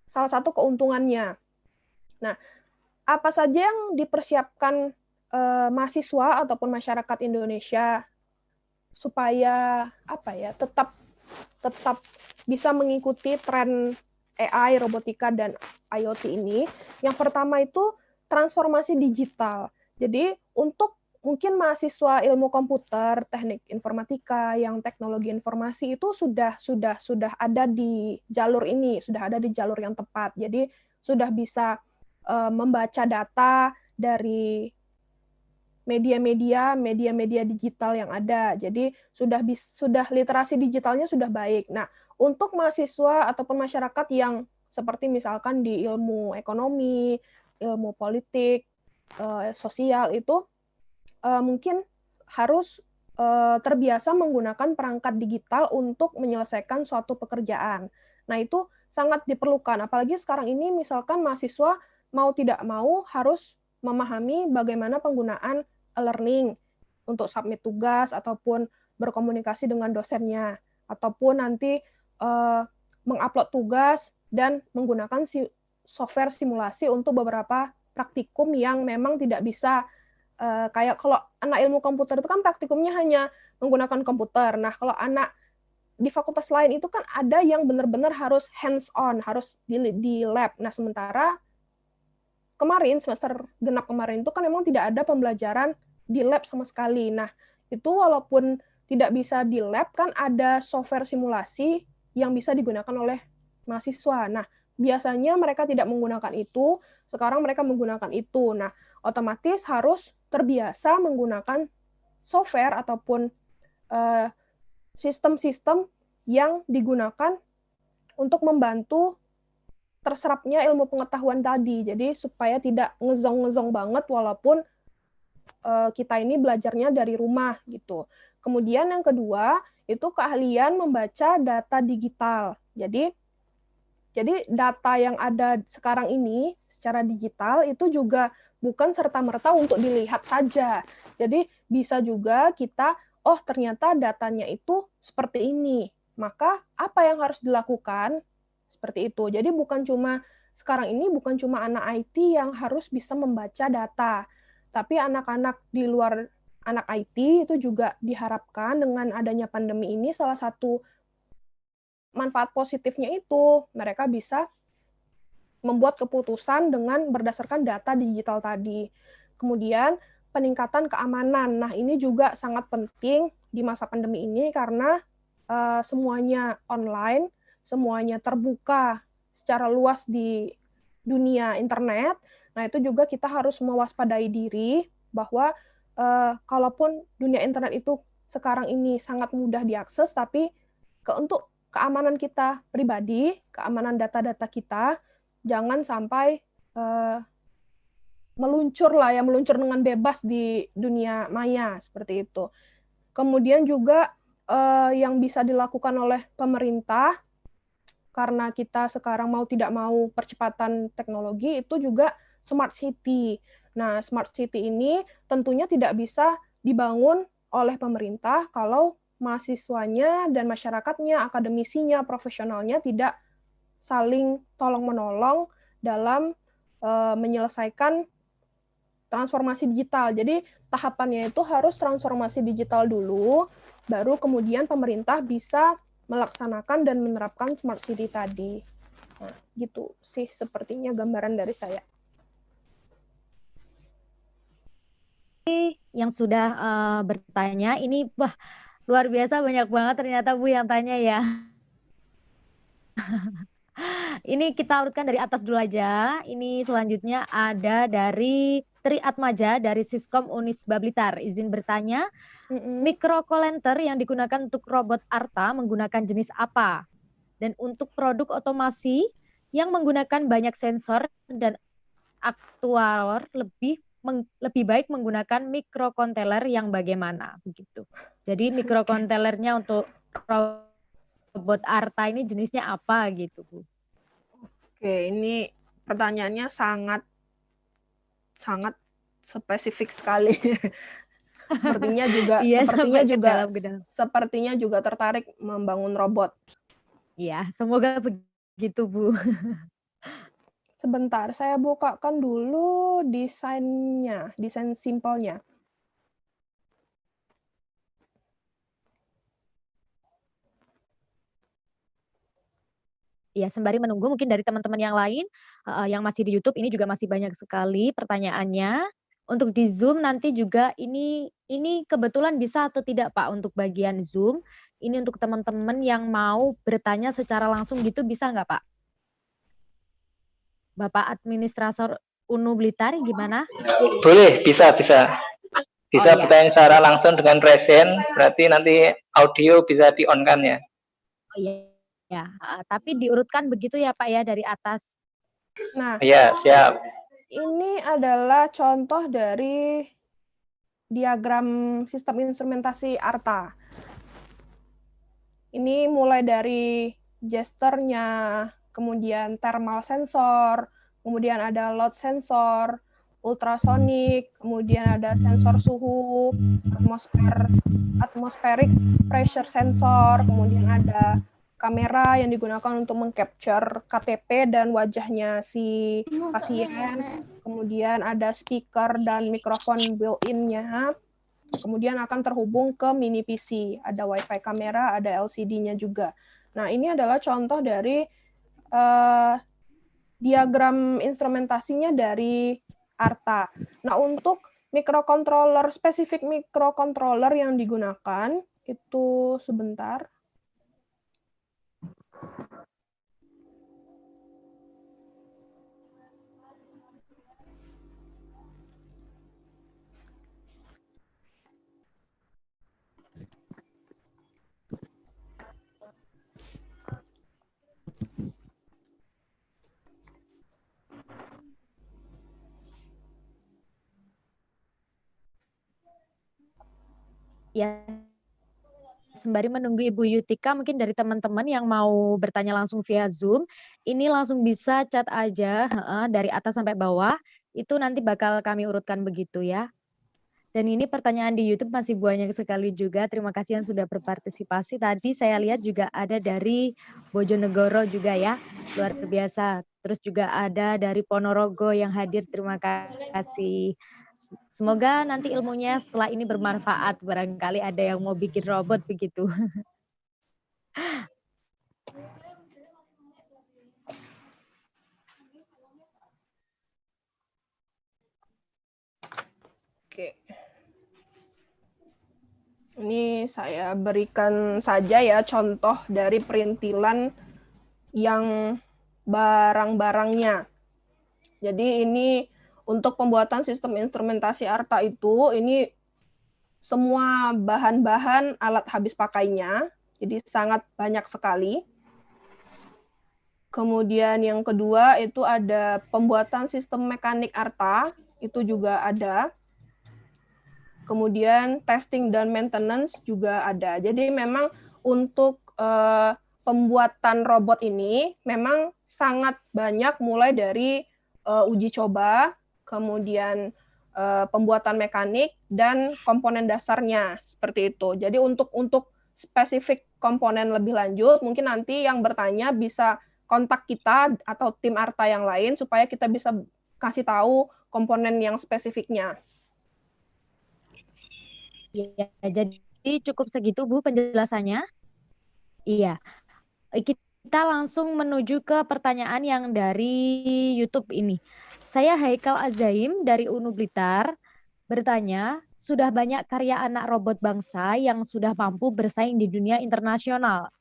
salah satu keuntungannya. Nah, apa saja yang dipersiapkan, mahasiswa ataupun masyarakat Indonesia supaya apa ya, tetap tetap bisa mengikuti tren AI, robotika, dan IoT ini, yang pertama itu transformasi digital. Jadi untuk mungkin mahasiswa ilmu komputer, teknik informatika, yang teknologi informasi itu sudah ada di jalur ini, sudah ada di jalur yang tepat. Jadi sudah bisa membaca data dari media-media digital yang ada. Jadi sudah literasi digitalnya sudah baik. Nah, untuk mahasiswa ataupun masyarakat yang seperti misalkan di ilmu ekonomi, ilmu politik, sosial itu mungkin harus terbiasa menggunakan perangkat digital untuk menyelesaikan suatu pekerjaan. Nah, itu sangat diperlukan. Apalagi sekarang ini misalkan mahasiswa mau tidak mau harus memahami bagaimana penggunaan e-learning untuk submit tugas ataupun berkomunikasi dengan dosennya, ataupun nanti mengupload tugas dan menggunakan software simulasi untuk beberapa praktikum yang memang tidak bisa, kayak kalau anak ilmu komputer itu kan praktikumnya hanya menggunakan komputer. Nah, kalau anak di fakultas lain itu kan ada yang benar-benar harus hands on, harus di lab. Nah, sementara kemarin semester genap kemarin itu kan memang tidak ada pembelajaran di lab sama sekali. Nah, itu walaupun tidak bisa di lab kan ada software simulasi yang bisa digunakan oleh mahasiswa. Nah, biasanya mereka tidak menggunakan itu, sekarang mereka menggunakan itu. Nah, otomatis harus terbiasa menggunakan software ataupun eh, sistem-sistem yang digunakan untuk membantu terserapnya ilmu pengetahuan tadi. Jadi supaya tidak ngezong-ngezong banget walaupun kita ini belajarnya dari rumah gitu. Kemudian yang kedua, itu keahlian membaca data digital. Jadi data yang ada sekarang ini secara digital itu juga bukan serta-merta untuk dilihat saja. Jadi bisa juga kita, oh ternyata datanya itu seperti ini. Maka apa yang harus dilakukan? Seperti itu. Jadi sekarang ini bukan cuma anak IT yang harus bisa membaca data, tapi anak-anak di luar anak IT itu juga diharapkan dengan adanya pandemi ini salah satu manfaat positifnya itu mereka bisa membuat keputusan dengan berdasarkan data digital tadi. Kemudian peningkatan keamanan. Nah, ini juga sangat penting di masa pandemi ini karena semuanya online, semuanya terbuka secara luas di dunia internet. Nah, itu juga kita harus mewaspadai diri bahwa kalaupun dunia internet itu sekarang ini sangat mudah diakses, tapi untuk keamanan kita pribadi, keamanan data-data kita, jangan sampai meluncur dengan bebas di dunia maya seperti itu. Kemudian juga yang bisa dilakukan oleh pemerintah karena kita sekarang mau tidak mau percepatan teknologi itu juga smart city. Nah, smart city ini tentunya tidak bisa dibangun oleh pemerintah kalau mahasiswanya dan masyarakatnya, akademisinya, profesionalnya tidak saling tolong-menolong dalam menyelesaikan transformasi digital. Jadi tahapannya itu harus transformasi digital dulu, baru kemudian pemerintah bisa melaksanakan dan menerapkan Smart City tadi. Nah, gitu sih sepertinya gambaran dari saya. Yang sudah bertanya, ini wah luar biasa banyak banget ternyata Bu yang tanya ya. Ini kita urutkan dari atas dulu aja. Ini selanjutnya ada dari Tri Atmaja dari Siskom Unisba Blitar. Izin bertanya, microcolenter yang digunakan untuk robot Arta menggunakan jenis apa? Dan untuk produk otomasi yang menggunakan banyak sensor dan aktuator lebih baik menggunakan microcontroller yang bagaimana begitu. Jadi microcontrollernya untuk robot Arta ini jenisnya apa gitu, Bu? Oke, ini pertanyaannya sangat spesifik sekali. Sepertinya juga Iya, sampai ke dalam. sepertinya juga tertarik membangun robot. Iya, semoga begitu, Bu. Sebentar, saya bukakan dulu desain simpelnya. Ya, sembari menunggu mungkin dari teman-teman yang lain yang masih di YouTube ini juga masih banyak sekali pertanyaannya. Untuk di Zoom nanti juga ini kebetulan bisa atau tidak Pak untuk bagian Zoom? Ini untuk teman-teman yang mau bertanya secara langsung gitu bisa nggak Pak? Bapak Administrator UNU Blitar gimana? Boleh, bisa. Bisa Oh, ya. bertanya secara langsung dengan present, berarti nanti audio bisa di-on-kan ya. Oh iya. Ya, tapi diurutkan begitu ya Pak ya dari atas. Nah, ya siap. Ini adalah contoh dari diagram sistem instrumentasi Arta. Ini mulai dari gesturnya, kemudian thermal sensor, kemudian ada load sensor, ultrasonik, kemudian ada sensor suhu, atmospheric pressure sensor, kemudian ada kamera yang digunakan untuk mengcapture KTP dan wajahnya si pasien, kemudian ada speaker dan mikrofon built-in-nya, kemudian akan terhubung ke mini PC, ada WiFi kamera, ada LCD-nya juga. Nah, ini adalah contoh dari diagram instrumentasinya dari Arta. Nah, untuk spesifik microcontroller yang digunakan, itu sebentar. Ya, sembari menunggu Ibu Yutika, mungkin dari teman-teman yang mau bertanya langsung via Zoom, ini langsung bisa chat aja dari atas sampai bawah, itu nanti bakal kami urutkan begitu ya. Dan ini pertanyaan di YouTube masih banyak sekali juga, terima kasih yang sudah berpartisipasi. Tadi saya lihat juga ada dari Bojonegoro juga ya, luar biasa. Terus juga ada dari Ponorogo yang hadir, terima kasih. Semoga nanti ilmunya setelah ini bermanfaat, barangkali ada yang mau bikin robot begitu. Oke. Ini saya berikan saja ya contoh dari perintilan yang barang-barangnya. Jadi ini untuk pembuatan sistem instrumentasi Arta itu, ini semua bahan-bahan alat habis pakainya, jadi sangat banyak sekali. Kemudian yang kedua itu ada pembuatan sistem mekanik Arta, itu juga ada. Kemudian testing dan maintenance juga ada. Jadi memang untuk pembuatan robot ini memang sangat banyak, mulai dari uji coba, kemudian pembuatan mekanik dan komponen dasarnya seperti itu. Jadi untuk spesifik komponen lebih lanjut, mungkin nanti yang bertanya bisa kontak kita atau tim Arta yang lain supaya kita bisa kasih tahu komponen yang spesifiknya. Ya, jadi cukup segitu Bu penjelasannya. Iya, kita langsung menuju ke pertanyaan yang dari YouTube ini. Saya Haikal Azaim dari UNU Blitar bertanya, sudah banyak karya anak robot bangsa yang sudah mampu bersaing di dunia internasional,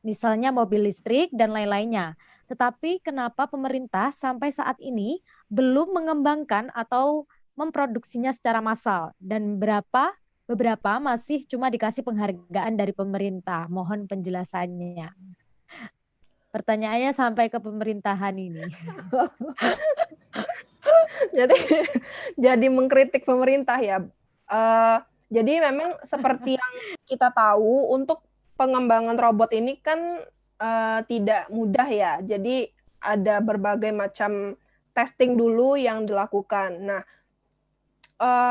misalnya mobil listrik dan lain-lainnya. Tetapi kenapa pemerintah sampai saat ini belum mengembangkan atau memproduksinya secara massal dan beberapa masih cuma dikasih penghargaan dari pemerintah. Mohon penjelasannya. Pertanyaannya sampai ke pemerintahan ini. Jadi jadi mengkritik pemerintah ya. Jadi memang seperti yang kita tahu untuk pengembangan robot ini kan tidak mudah ya. Jadi ada berbagai macam testing dulu yang dilakukan. Nah,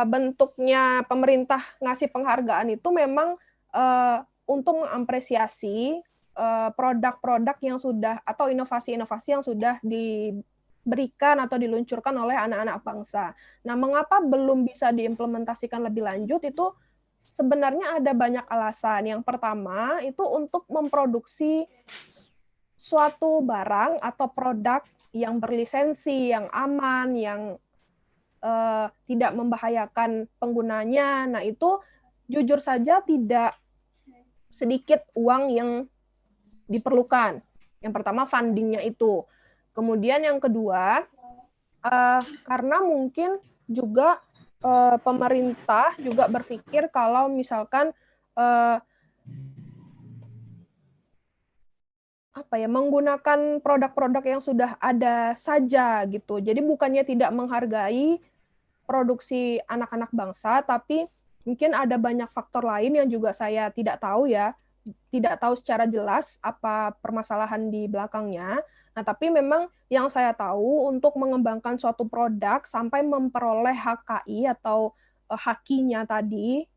bentuknya pemerintah ngasih penghargaan itu memang untuk mengapresiasi produk-produk yang sudah atau inovasi-inovasi yang sudah diberikan atau diluncurkan oleh anak-anak bangsa. Nah, mengapa belum bisa diimplementasikan lebih lanjut itu sebenarnya ada banyak alasan. Yang pertama itu untuk memproduksi suatu barang atau produk yang berlisensi, yang aman, yang tidak membahayakan penggunanya. Nah, itu jujur saja tidak sedikit uang yang diperlukan. Yang pertama fundingnya itu. Kemudian yang kedua, karena mungkin juga pemerintah juga berpikir kalau misalkan menggunakan produk-produk yang sudah ada saja gitu. Jadi bukannya tidak menghargai produksi anak-anak bangsa, tapi mungkin ada banyak faktor lain yang juga saya tidak tahu ya, tidak tahu secara jelas apa permasalahan di belakangnya. Nah, tapi memang yang saya tahu untuk mengembangkan suatu produk sampai memperoleh HKI atau hakinya tadi,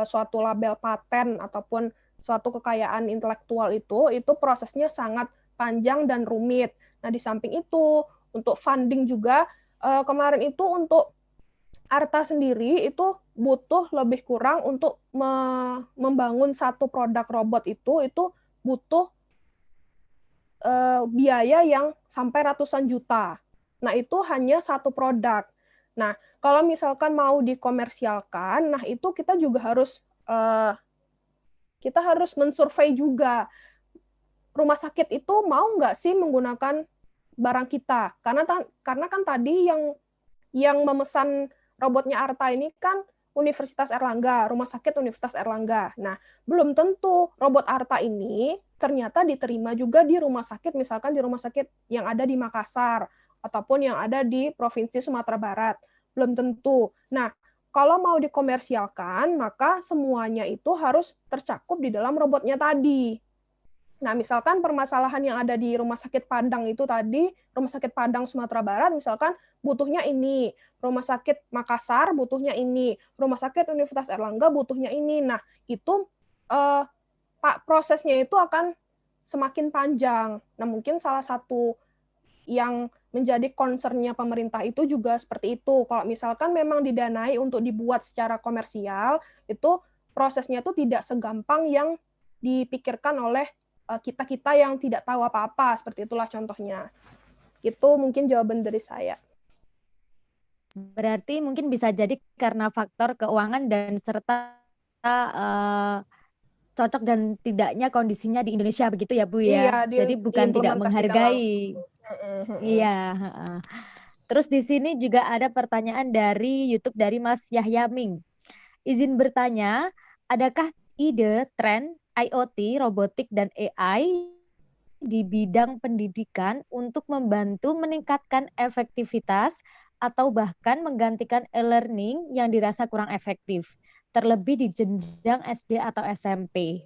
suatu label paten ataupun suatu kekayaan intelektual itu prosesnya sangat panjang dan rumit. Nah, di samping itu, untuk funding juga, kemarin itu untuk Arta sendiri itu butuh lebih kurang untuk membangun satu produk robot itu butuh biaya yang sampai ratusan juta. Nah, itu hanya satu produk. Nah, kalau misalkan mau dikomersialkan, nah itu kita juga harus mensurvei juga rumah sakit itu mau nggak sih menggunakan barang kita, karena kan tadi yang memesan robotnya Arta ini kan Universitas Erlangga, Rumah Sakit Universitas Erlangga. Nah, belum tentu robot Arta ini ternyata diterima juga di rumah sakit, misalkan di rumah sakit yang ada di Makassar, ataupun yang ada di Provinsi Sumatera Barat. Belum tentu. Nah, kalau mau dikomersialkan, maka semuanya itu harus tercakup di dalam robotnya tadi. Nah, misalkan permasalahan yang ada di Rumah Sakit Padang itu tadi, Rumah Sakit Padang Sumatera Barat, misalkan butuhnya ini, Rumah Sakit Makassar butuhnya ini, Rumah Sakit Universitas Erlangga butuhnya ini. Nah, itu prosesnya itu akan semakin panjang. Nah, mungkin salah satu yang menjadi concern-nya pemerintah itu juga seperti itu. Kalau misalkan memang didanai untuk dibuat secara komersial, itu prosesnya itu tidak segampang yang dipikirkan oleh kita-kita yang tidak tahu apa-apa, seperti itulah contohnya. Itu mungkin jawaban dari saya. Berarti mungkin bisa jadi karena faktor keuangan dan serta cocok dan tidaknya kondisinya di Indonesia begitu ya Bu ya. Iya, Jadi bukan tidak menghargai. Iya. Terus di sini juga ada pertanyaan dari YouTube dari Mas Yahya Ming. Izin bertanya, adakah ide tren IoT, robotik, dan AI di bidang pendidikan untuk membantu meningkatkan efektivitas atau bahkan menggantikan e-learning yang dirasa kurang efektif, terlebih di jenjang SD atau SMP.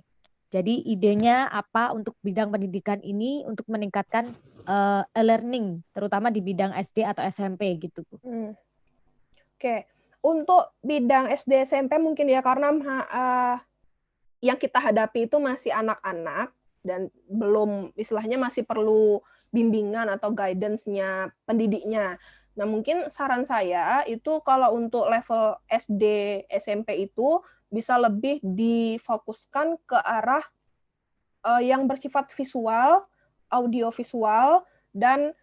Jadi idenya apa untuk bidang pendidikan ini untuk meningkatkan e-learning, terutama di bidang SD atau SMP gitu, Bu. Oke, untuk bidang SD SMP mungkin ya karena yang kita hadapi itu masih anak-anak dan belum istilahnya masih perlu bimbingan atau guidance-nya pendidiknya. Nah, mungkin saran saya itu kalau untuk level SD, SMP itu bisa lebih difokuskan ke arah yang bersifat visual, audiovisual, dan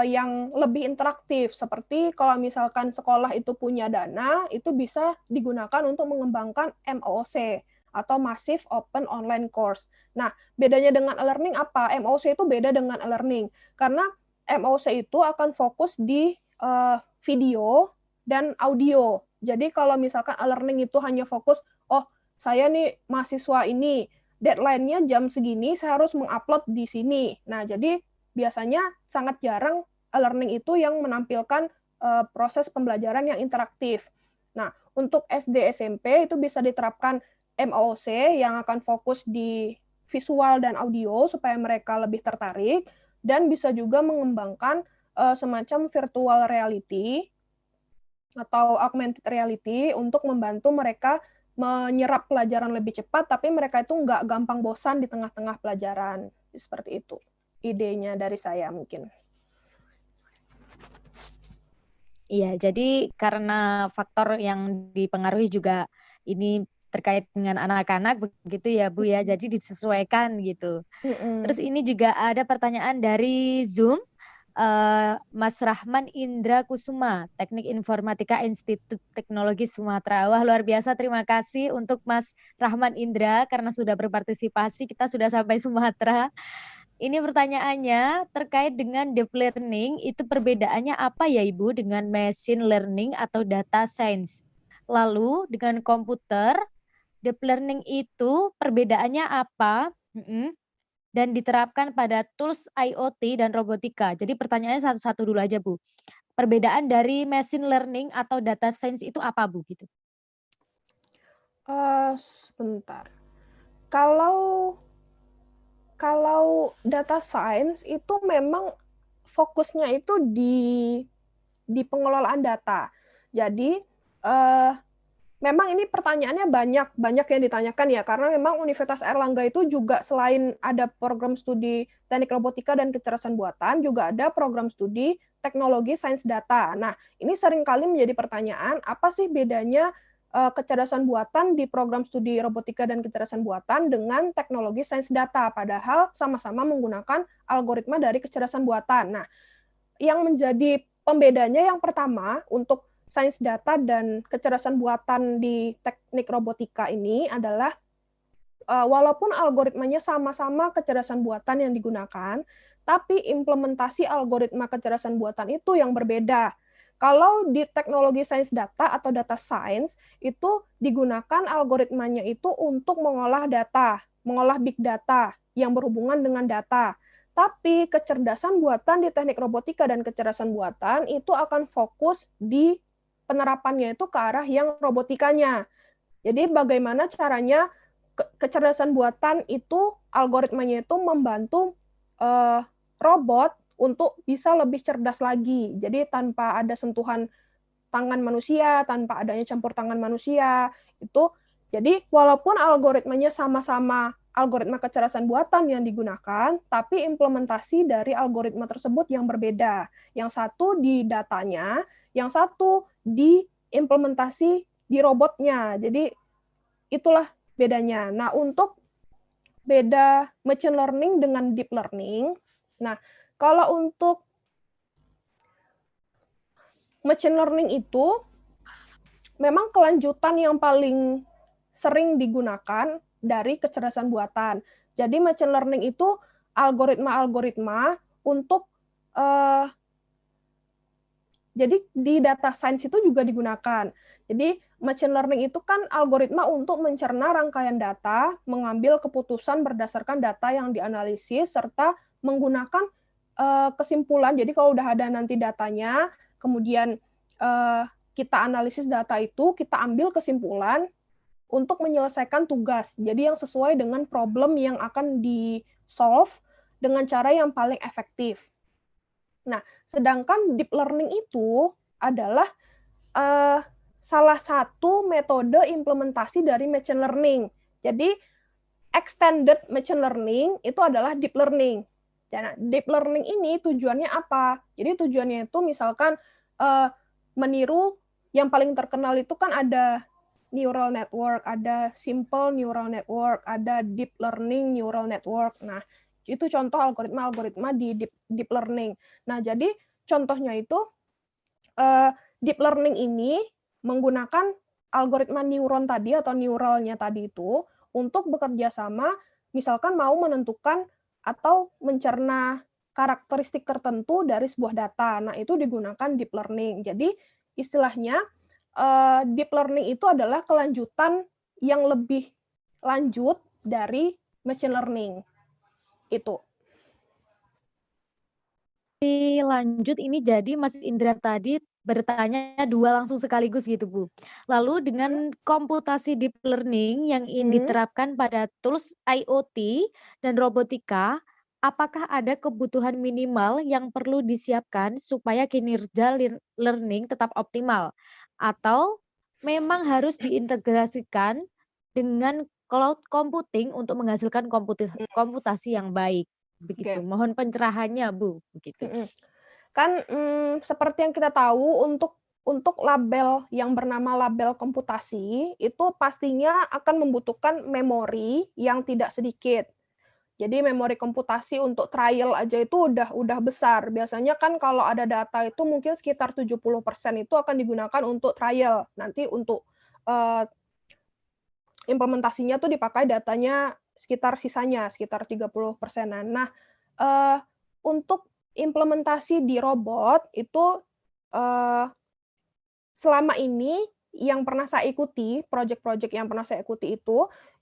yang lebih interaktif. Seperti kalau misalkan sekolah itu punya dana, itu bisa digunakan untuk mengembangkan MOOC atau Massive Open Online Course. Nah, bedanya dengan e-learning apa? MOOC itu beda dengan e-learning. Karena MOOC itu akan fokus di video dan audio. Jadi kalau misalkan e-learning itu hanya fokus, oh saya nih mahasiswa ini, deadline-nya jam segini, saya harus mengupload di sini. Nah, jadi biasanya sangat jarang e-learning itu yang menampilkan proses pembelajaran yang interaktif. Nah, untuk SD SMP itu bisa diterapkan MOOC yang akan fokus di visual dan audio supaya mereka lebih tertarik, dan bisa juga mengembangkan semacam virtual reality atau augmented reality untuk membantu mereka menyerap pelajaran lebih cepat, tapi mereka itu nggak gampang bosan di tengah-tengah pelajaran. Seperti itu idenya dari saya mungkin. Iya, jadi karena faktor yang dipengaruhi juga ini terkait dengan anak-anak begitu ya Bu ya, jadi disesuaikan gitu. Terus ini juga ada pertanyaan dari Zoom, Mas Rahman Indra Kusuma, Teknik Informatika Institut Teknologi Sumatera. Wah, luar biasa, terima kasih untuk Mas Rahman Indra karena sudah berpartisipasi, kita sudah sampai Sumatera. Ini pertanyaannya terkait dengan deep learning, itu perbedaannya apa ya Ibu dengan machine learning atau data science? Lalu dengan komputer, deep learning itu perbedaannya apa? Dan diterapkan pada tools IoT dan robotika. Jadi pertanyaannya satu-satu dulu aja Bu. Perbedaan dari machine learning atau data science itu apa Bu? Gitu. Sebentar. Kalau data science itu memang fokusnya itu di pengelolaan data. Jadi memang ini pertanyaannya banyak yang ditanyakan ya, karena memang Universitas Airlangga itu juga selain ada program studi teknik robotika dan kecerdasan buatan, juga ada program studi teknologi sains data. Nah, ini seringkali menjadi pertanyaan, apa sih bedanya kecerdasan buatan di program studi robotika dan kecerdasan buatan dengan teknologi sains data, padahal sama-sama menggunakan algoritma dari kecerdasan buatan. Nah, yang menjadi pembedanya yang pertama untuk sains data dan kecerdasan buatan di teknik robotika ini adalah walaupun algoritmanya sama-sama kecerdasan buatan yang digunakan, tapi implementasi algoritma kecerdasan buatan itu yang berbeda. Kalau di teknologi sains data atau data science, itu digunakan algoritmanya itu untuk mengolah data, mengolah big data yang berhubungan dengan data. Tapi kecerdasan buatan di teknik robotika dan kecerdasan buatan itu akan fokus di penerapannya itu ke arah yang robotikanya. Jadi bagaimana caranya kecerdasan buatan itu, algoritmanya itu membantu robot untuk bisa lebih cerdas lagi. Jadi tanpa ada sentuhan tangan manusia, tanpa adanya campur tangan manusia, itu jadi walaupun algoritmanya sama-sama algoritma kecerdasan buatan yang digunakan, tapi implementasi dari algoritma tersebut yang berbeda. Yang satu di datanya, yang satu di implementasi di robotnya. Jadi itulah bedanya. Nah, untuk beda machine learning dengan deep learning, nah kalau untuk machine learning itu memang kelanjutan yang paling sering digunakan dari kecerdasan buatan. Jadi machine learning itu algoritma-algoritma untuk jadi di data science itu juga digunakan. Jadi machine learning itu kan algoritma untuk mencerna rangkaian data, mengambil keputusan berdasarkan data yang dianalisis, serta menggunakan kesimpulan. Jadi kalau udah ada nanti datanya, kemudian kita analisis data itu, kita ambil kesimpulan untuk menyelesaikan tugas. Jadi yang sesuai dengan problem yang akan di-solve dengan cara yang paling efektif. Nah, sedangkan deep learning itu adalah salah satu metode implementasi dari machine learning. Jadi, extended machine learning itu adalah deep learning. Dan deep learning ini tujuannya apa? Jadi tujuannya itu misalkan meniru, yang paling terkenal itu kan ada neural network, ada simple neural network, ada deep learning neural network. Nah, itu contoh algoritma-algoritma di deep learning. Nah, jadi contohnya itu deep learning ini menggunakan algoritma neuron tadi atau neuralnya tadi itu untuk bekerja sama, misalkan mau menentukan atau mencerna karakteristik tertentu dari sebuah data. Nah, itu digunakan deep learning. Jadi, istilahnya deep learning itu adalah kelanjutan yang lebih lanjut dari machine learning. Itu. Lanjut ini jadi Mas Indra tadi bertanya dua langsung sekaligus gitu Bu. Lalu dengan komputasi deep learning yang ingin diterapkan pada tools IoT dan robotika, apakah ada kebutuhan minimal yang perlu disiapkan supaya kinerja learning tetap optimal? Atau memang harus diintegrasikan dengan cloud computing untuk menghasilkan komputasi yang baik? Begitu. Oke. Mohon pencerahannya Bu, begitu. Kan seperti yang kita tahu untuk label yang bernama label komputasi itu pastinya akan membutuhkan memori yang tidak sedikit. Jadi memori komputasi untuk trial aja itu udah besar. Biasanya kan kalau ada data itu mungkin sekitar 70% itu akan digunakan untuk trial. Nanti untuk implementasinya tuh dipakai datanya sekitar sisanya, sekitar 30%-an. Nah, untuk implementasi di robot itu selama ini yang pernah saya ikuti, project-project yang pernah saya ikuti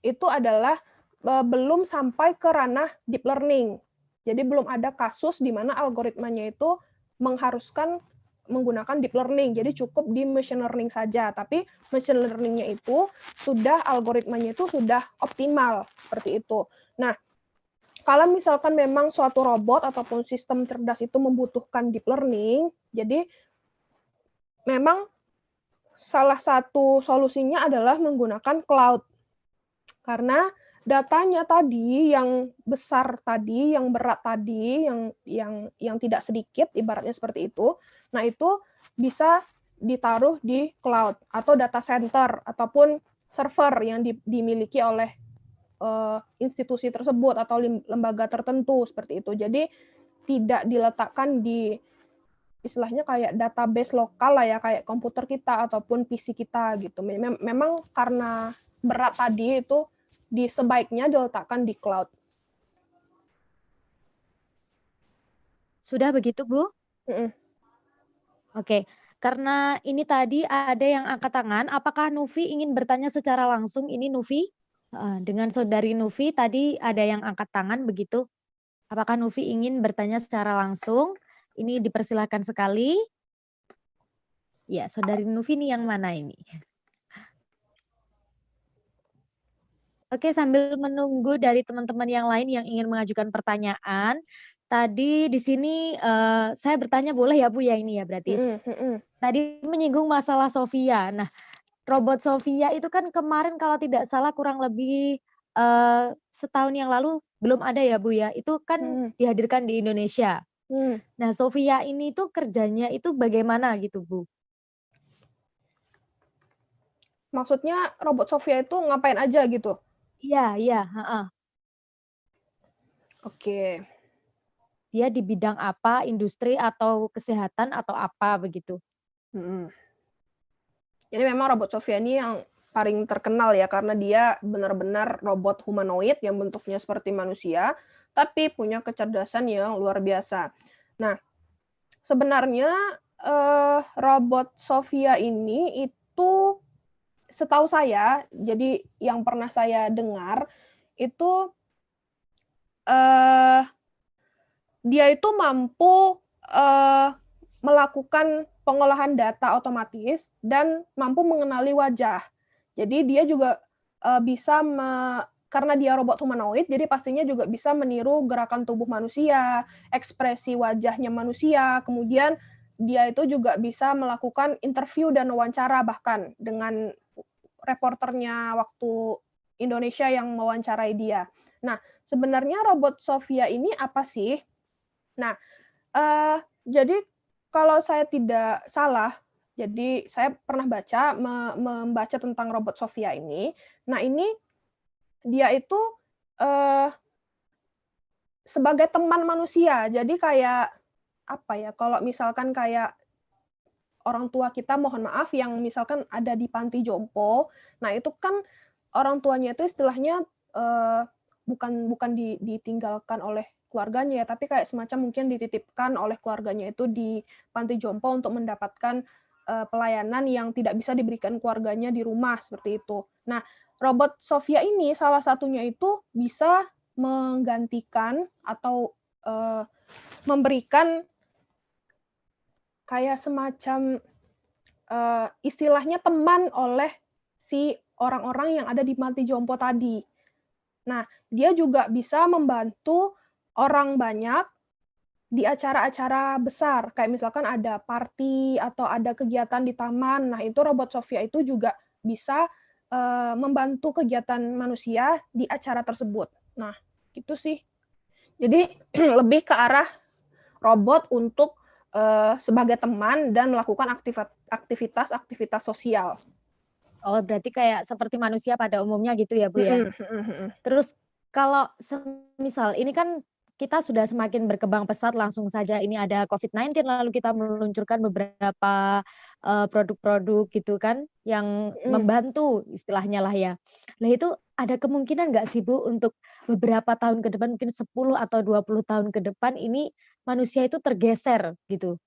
itu adalah belum sampai ke ranah deep learning. Jadi belum ada kasus di mana algoritmanya itu mengharuskan menggunakan deep learning. Jadi cukup di machine learning saja. Tapi machine learning-nya itu algoritmanya itu sudah optimal seperti itu. Nah, kalau misalkan memang suatu robot ataupun sistem cerdas itu membutuhkan deep learning, jadi memang salah satu solusinya adalah menggunakan cloud. Karena datanya tadi yang besar tadi, yang berat tadi, yang tidak sedikit ibaratnya seperti itu. Nah, itu bisa ditaruh di cloud atau data center ataupun server yang dimiliki oleh institusi tersebut atau lembaga tertentu seperti itu. Jadi tidak diletakkan di istilahnya kayak database lokal lah ya, kayak komputer kita ataupun PC kita gitu. Memang karena berat tadi itu sebaiknya diletakkan di cloud. Sudah begitu Bu? Oke, karena ini tadi ada yang angkat tangan, apakah Nufi ingin bertanya secara langsung? Ini Nufi? Dengan saudari Nufi tadi ada yang angkat tangan begitu. Apakah Nufi ingin bertanya secara langsung? Ini dipersilakan sekali. Ya, saudari Nufi ini yang mana ini? Oke, sambil menunggu dari teman-teman yang lain yang ingin mengajukan pertanyaan, tadi di sini saya bertanya boleh ya Bu ya ini ya berarti? Tadi menyinggung masalah Sofia. Nah, robot Sofia itu kan kemarin kalau tidak salah kurang lebih setahun yang lalu belum ada ya Bu ya, itu kan dihadirkan di Indonesia. Nah, Sofia ini tuh kerjanya itu bagaimana gitu Bu? Maksudnya robot Sofia itu ngapain aja gitu? Iya, Oke. Dia di bidang apa, industri atau kesehatan atau apa begitu? Jadi memang robot Sofia ini yang paling terkenal ya, karena dia benar-benar robot humanoid yang bentuknya seperti manusia, tapi punya kecerdasan yang luar biasa. Nah, sebenarnya robot Sofia ini itu setahu saya, jadi yang pernah saya dengar itu dia itu mampu melakukan pengolahan data otomatis dan mampu mengenali wajah. Jadi dia juga bisa karena dia robot humanoid, jadi pastinya juga bisa meniru gerakan tubuh manusia, ekspresi wajahnya manusia, kemudian dia itu juga bisa melakukan interview dan wawancara bahkan dengan reporternya waktu Indonesia yang mewawancarai dia. Nah, sebenarnya robot Sofia ini apa sih? Nah, jadi kalau saya tidak salah, Jadi saya pernah baca membaca tentang robot Sophia ini. Nah, ini dia itu sebagai teman manusia. Jadi kayak apa ya? Kalau misalkan kayak orang tua kita, mohon maaf, yang misalkan ada di panti jompo, nah itu kan orang tuanya itu istilahnya bukan ditinggalkan oleh keluarganya ya, tapi kayak semacam mungkin dititipkan oleh keluarganya itu di panti jompo untuk mendapatkan pelayanan yang tidak bisa diberikan keluarganya di rumah seperti itu. Nah, robot Sophia ini salah satunya itu bisa menggantikan atau memberikan kayak semacam istilahnya teman oleh si orang-orang yang ada di panti jompo tadi. Nah, dia juga bisa membantu orang banyak di acara-acara besar, kayak misalkan ada party atau ada kegiatan di taman. Nah, itu robot Sophia itu juga bisa membantu kegiatan manusia di acara tersebut. Nah, gitu sih. Jadi lebih ke arah robot untuk sebagai teman dan melakukan aktivitas-aktivitas sosial. Oh, berarti kayak seperti manusia pada umumnya gitu ya, Bu ya? Terus kalau semisal ini kan kita sudah semakin berkembang pesat, langsung saja ini ada COVID-19, lalu kita meluncurkan beberapa produk-produk gitu kan yang membantu istilahnya lah ya. Nah itu ada kemungkinan nggak sih Bu untuk beberapa tahun ke depan, mungkin 10 atau 20 tahun ke depan ini manusia itu tergeser gitu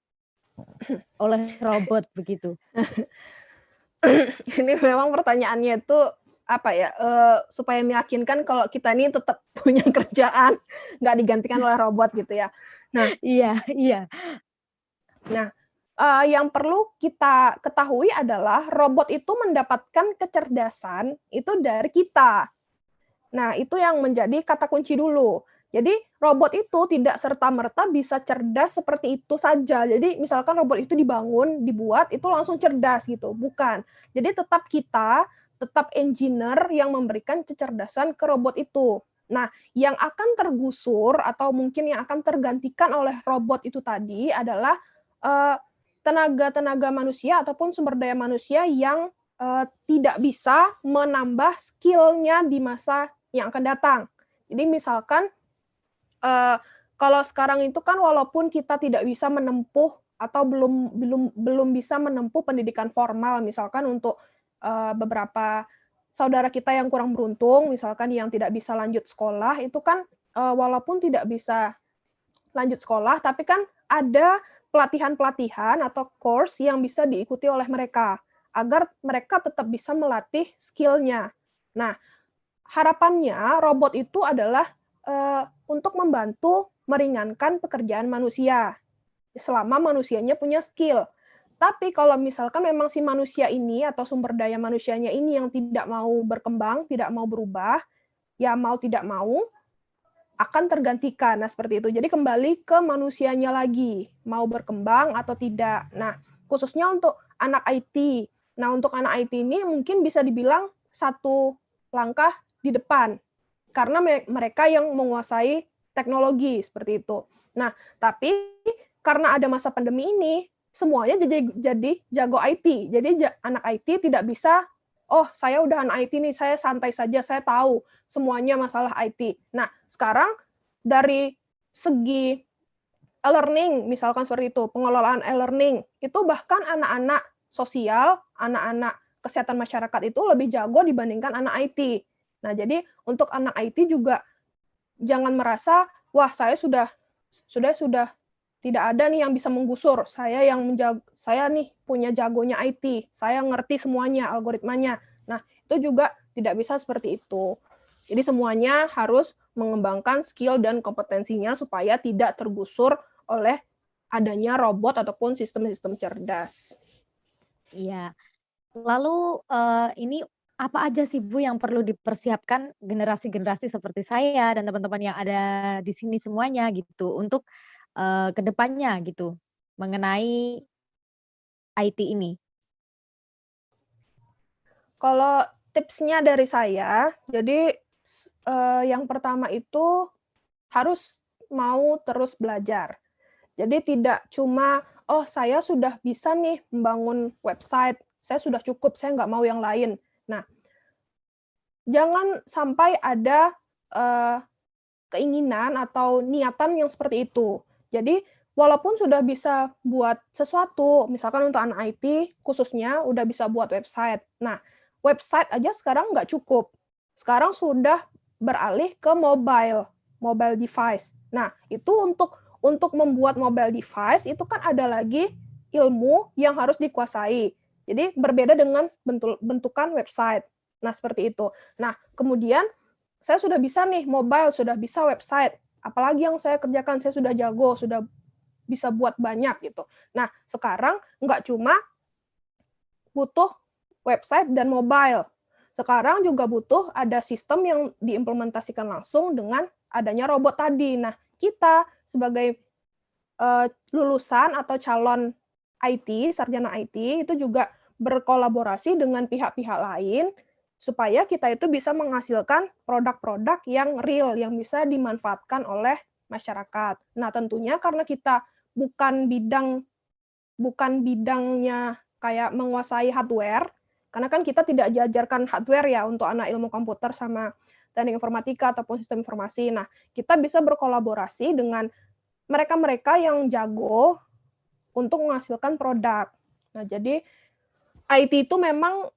oleh robot begitu? Ini memang pertanyaannya itu apa ya, supaya meyakinkan kalau kita ini tetap punya kerjaan, nggak digantikan oleh robot gitu ya. Nah, Iya. Nah, yang perlu kita ketahui adalah robot itu mendapatkan kecerdasan itu dari kita. Nah, itu yang menjadi kata kunci dulu. Jadi, robot itu tidak serta-merta bisa cerdas seperti itu saja. Jadi, misalkan robot itu dibangun, dibuat, itu langsung cerdas gitu. Bukan. Jadi, tetap kita, tetap engineer yang memberikan kecerdasan ke robot itu. Nah, yang akan tergusur atau mungkin yang akan tergantikan oleh robot itu tadi adalah tenaga-tenaga manusia ataupun sumber daya manusia yang tidak bisa menambah skill-nya di masa yang akan datang. Jadi misalkan kalau sekarang itu kan walaupun kita tidak bisa menempuh atau belum bisa menempuh pendidikan formal, misalkan untuk beberapa saudara kita yang kurang beruntung, misalkan yang tidak bisa lanjut sekolah, itu kan walaupun tidak bisa lanjut sekolah, tapi kan ada pelatihan-pelatihan atau course yang bisa diikuti oleh mereka, agar mereka tetap bisa melatih skill-nya. Nah, harapannya robot itu adalah untuk membantu meringankan pekerjaan manusia, selama manusianya punya skill. Tapi kalau misalkan memang si manusia ini atau sumber daya manusianya ini yang tidak mau berkembang, tidak mau berubah, ya mau tidak mau, akan tergantikan. Nah, seperti itu. Jadi kembali ke manusianya lagi, mau berkembang atau tidak. Nah, khususnya untuk anak IT. Nah, untuk anak IT ini mungkin bisa dibilang satu langkah di depan. Karena mereka yang menguasai teknologi, seperti itu. Nah, tapi karena ada masa pandemi ini, semuanya jadi jago IT. Jadi anak IT tidak bisa, oh saya udah anak IT nih, saya santai saja, saya tahu semuanya masalah IT. Nah, sekarang dari segi e-learning, misalkan seperti itu, pengelolaan e-learning, itu bahkan anak-anak sosial, anak-anak kesehatan masyarakat itu lebih jago dibandingkan anak IT. Nah, jadi untuk anak IT juga jangan merasa, wah saya sudah tidak ada nih yang bisa menggusur. Saya nih punya jagonya IT. Saya ngerti semuanya, algoritmanya. Nah, itu juga tidak bisa seperti itu. Jadi semuanya harus mengembangkan skill dan kompetensinya supaya tidak tergusur oleh adanya robot ataupun sistem-sistem cerdas. Iya. Lalu ini apa aja sih Bu yang perlu dipersiapkan generasi-generasi seperti saya dan teman-teman yang ada di sini semuanya gitu untuk ke depannya gitu mengenai IT ini? Kalau tipsnya dari saya, jadi yang pertama itu harus mau terus belajar. Jadi tidak cuma, oh saya sudah bisa nih membangun website, saya sudah cukup, saya nggak mau yang lain. Nah, jangan sampai ada keinginan atau niatan yang seperti itu. Jadi, walaupun sudah bisa buat sesuatu, misalkan untuk anak IT khususnya udah bisa buat website. Nah, website aja sekarang nggak cukup. Sekarang sudah beralih ke mobile device. Nah, itu untuk membuat mobile device itu kan ada lagi ilmu yang harus dikuasai. Jadi berbeda dengan bentukan website. Nah, seperti itu. Nah, kemudian saya sudah bisa nih mobile, sudah bisa website. Apalagi yang saya kerjakan, saya sudah jago, sudah bisa buat banyak gitu. Nah, sekarang nggak cuma butuh website dan mobile. Sekarang juga butuh ada sistem yang diimplementasikan langsung dengan adanya robot tadi. Nah, kita sebagai lulusan atau calon IT, sarjana IT, itu juga berkolaborasi dengan pihak-pihak lain supaya kita itu bisa menghasilkan produk-produk yang real, yang bisa dimanfaatkan oleh masyarakat. Nah, tentunya karena kita bukan bidangnya kayak menguasai hardware, karena kan kita tidak diajarkan hardware ya untuk anak ilmu komputer sama teknik informatika ataupun sistem informasi. Nah, kita bisa berkolaborasi dengan mereka-mereka yang jago untuk menghasilkan produk. Nah, jadi IT itu memang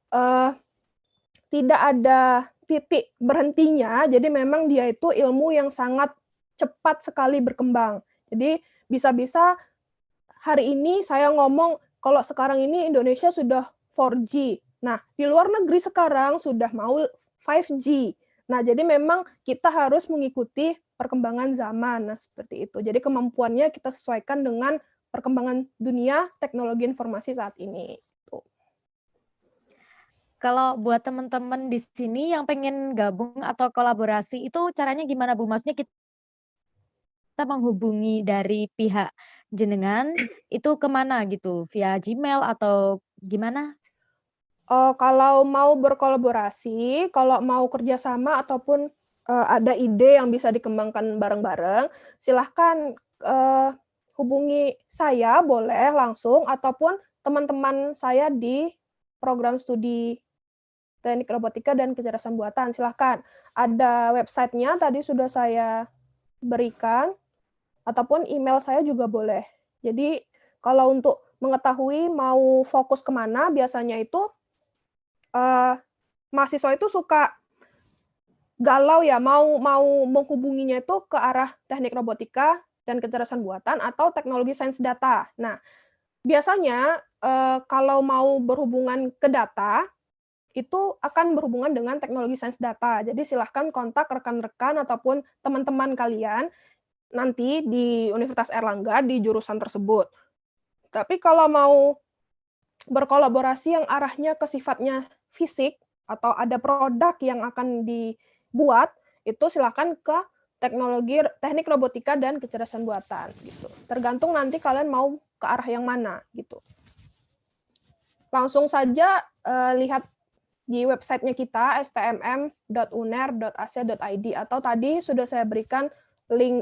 tidak ada titik berhentinya, jadi memang dia itu ilmu yang sangat cepat sekali berkembang. Jadi bisa-bisa hari ini saya ngomong kalau sekarang ini Indonesia sudah 4G. Nah, di luar negeri sekarang sudah mau 5G. Nah, jadi memang kita harus mengikuti perkembangan zaman. Nah, seperti itu. Jadi kemampuannya kita sesuaikan dengan perkembangan dunia teknologi informasi saat ini. Kalau buat teman-teman di sini yang pengen gabung atau kolaborasi, itu caranya gimana, Bu? Maksudnya kita menghubungi dari pihak jenengan, itu kemana gitu? Via Gmail atau gimana? Kalau mau berkolaborasi, kalau mau kerjasama ataupun ada ide yang bisa dikembangkan bareng-bareng, silahkan hubungi saya boleh langsung ataupun teman-teman saya di program studi teknik robotika dan kecerdasan buatan. Silahkan. Ada websitenya tadi sudah saya berikan, ataupun email saya juga boleh. Jadi kalau untuk mengetahui mau fokus kemana, biasanya itu mahasiswa itu suka galau ya, mau menghubunginya itu ke arah teknik robotika dan kecerdasan buatan atau teknologi sains data. Nah, biasanya kalau mau berhubungan ke data, itu akan berhubungan dengan teknologi sains data. Jadi silahkan kontak rekan-rekan ataupun teman-teman kalian nanti di Universitas Airlangga di jurusan tersebut. Tapi kalau mau berkolaborasi yang arahnya ke sifatnya fisik atau ada produk yang akan dibuat, itu silakan ke teknik robotika dan kecerdasan buatan gitu. Tergantung nanti kalian mau ke arah yang mana gitu. Langsung saja lihat di websitenya kita stmm.uner.ac.id atau tadi sudah saya berikan link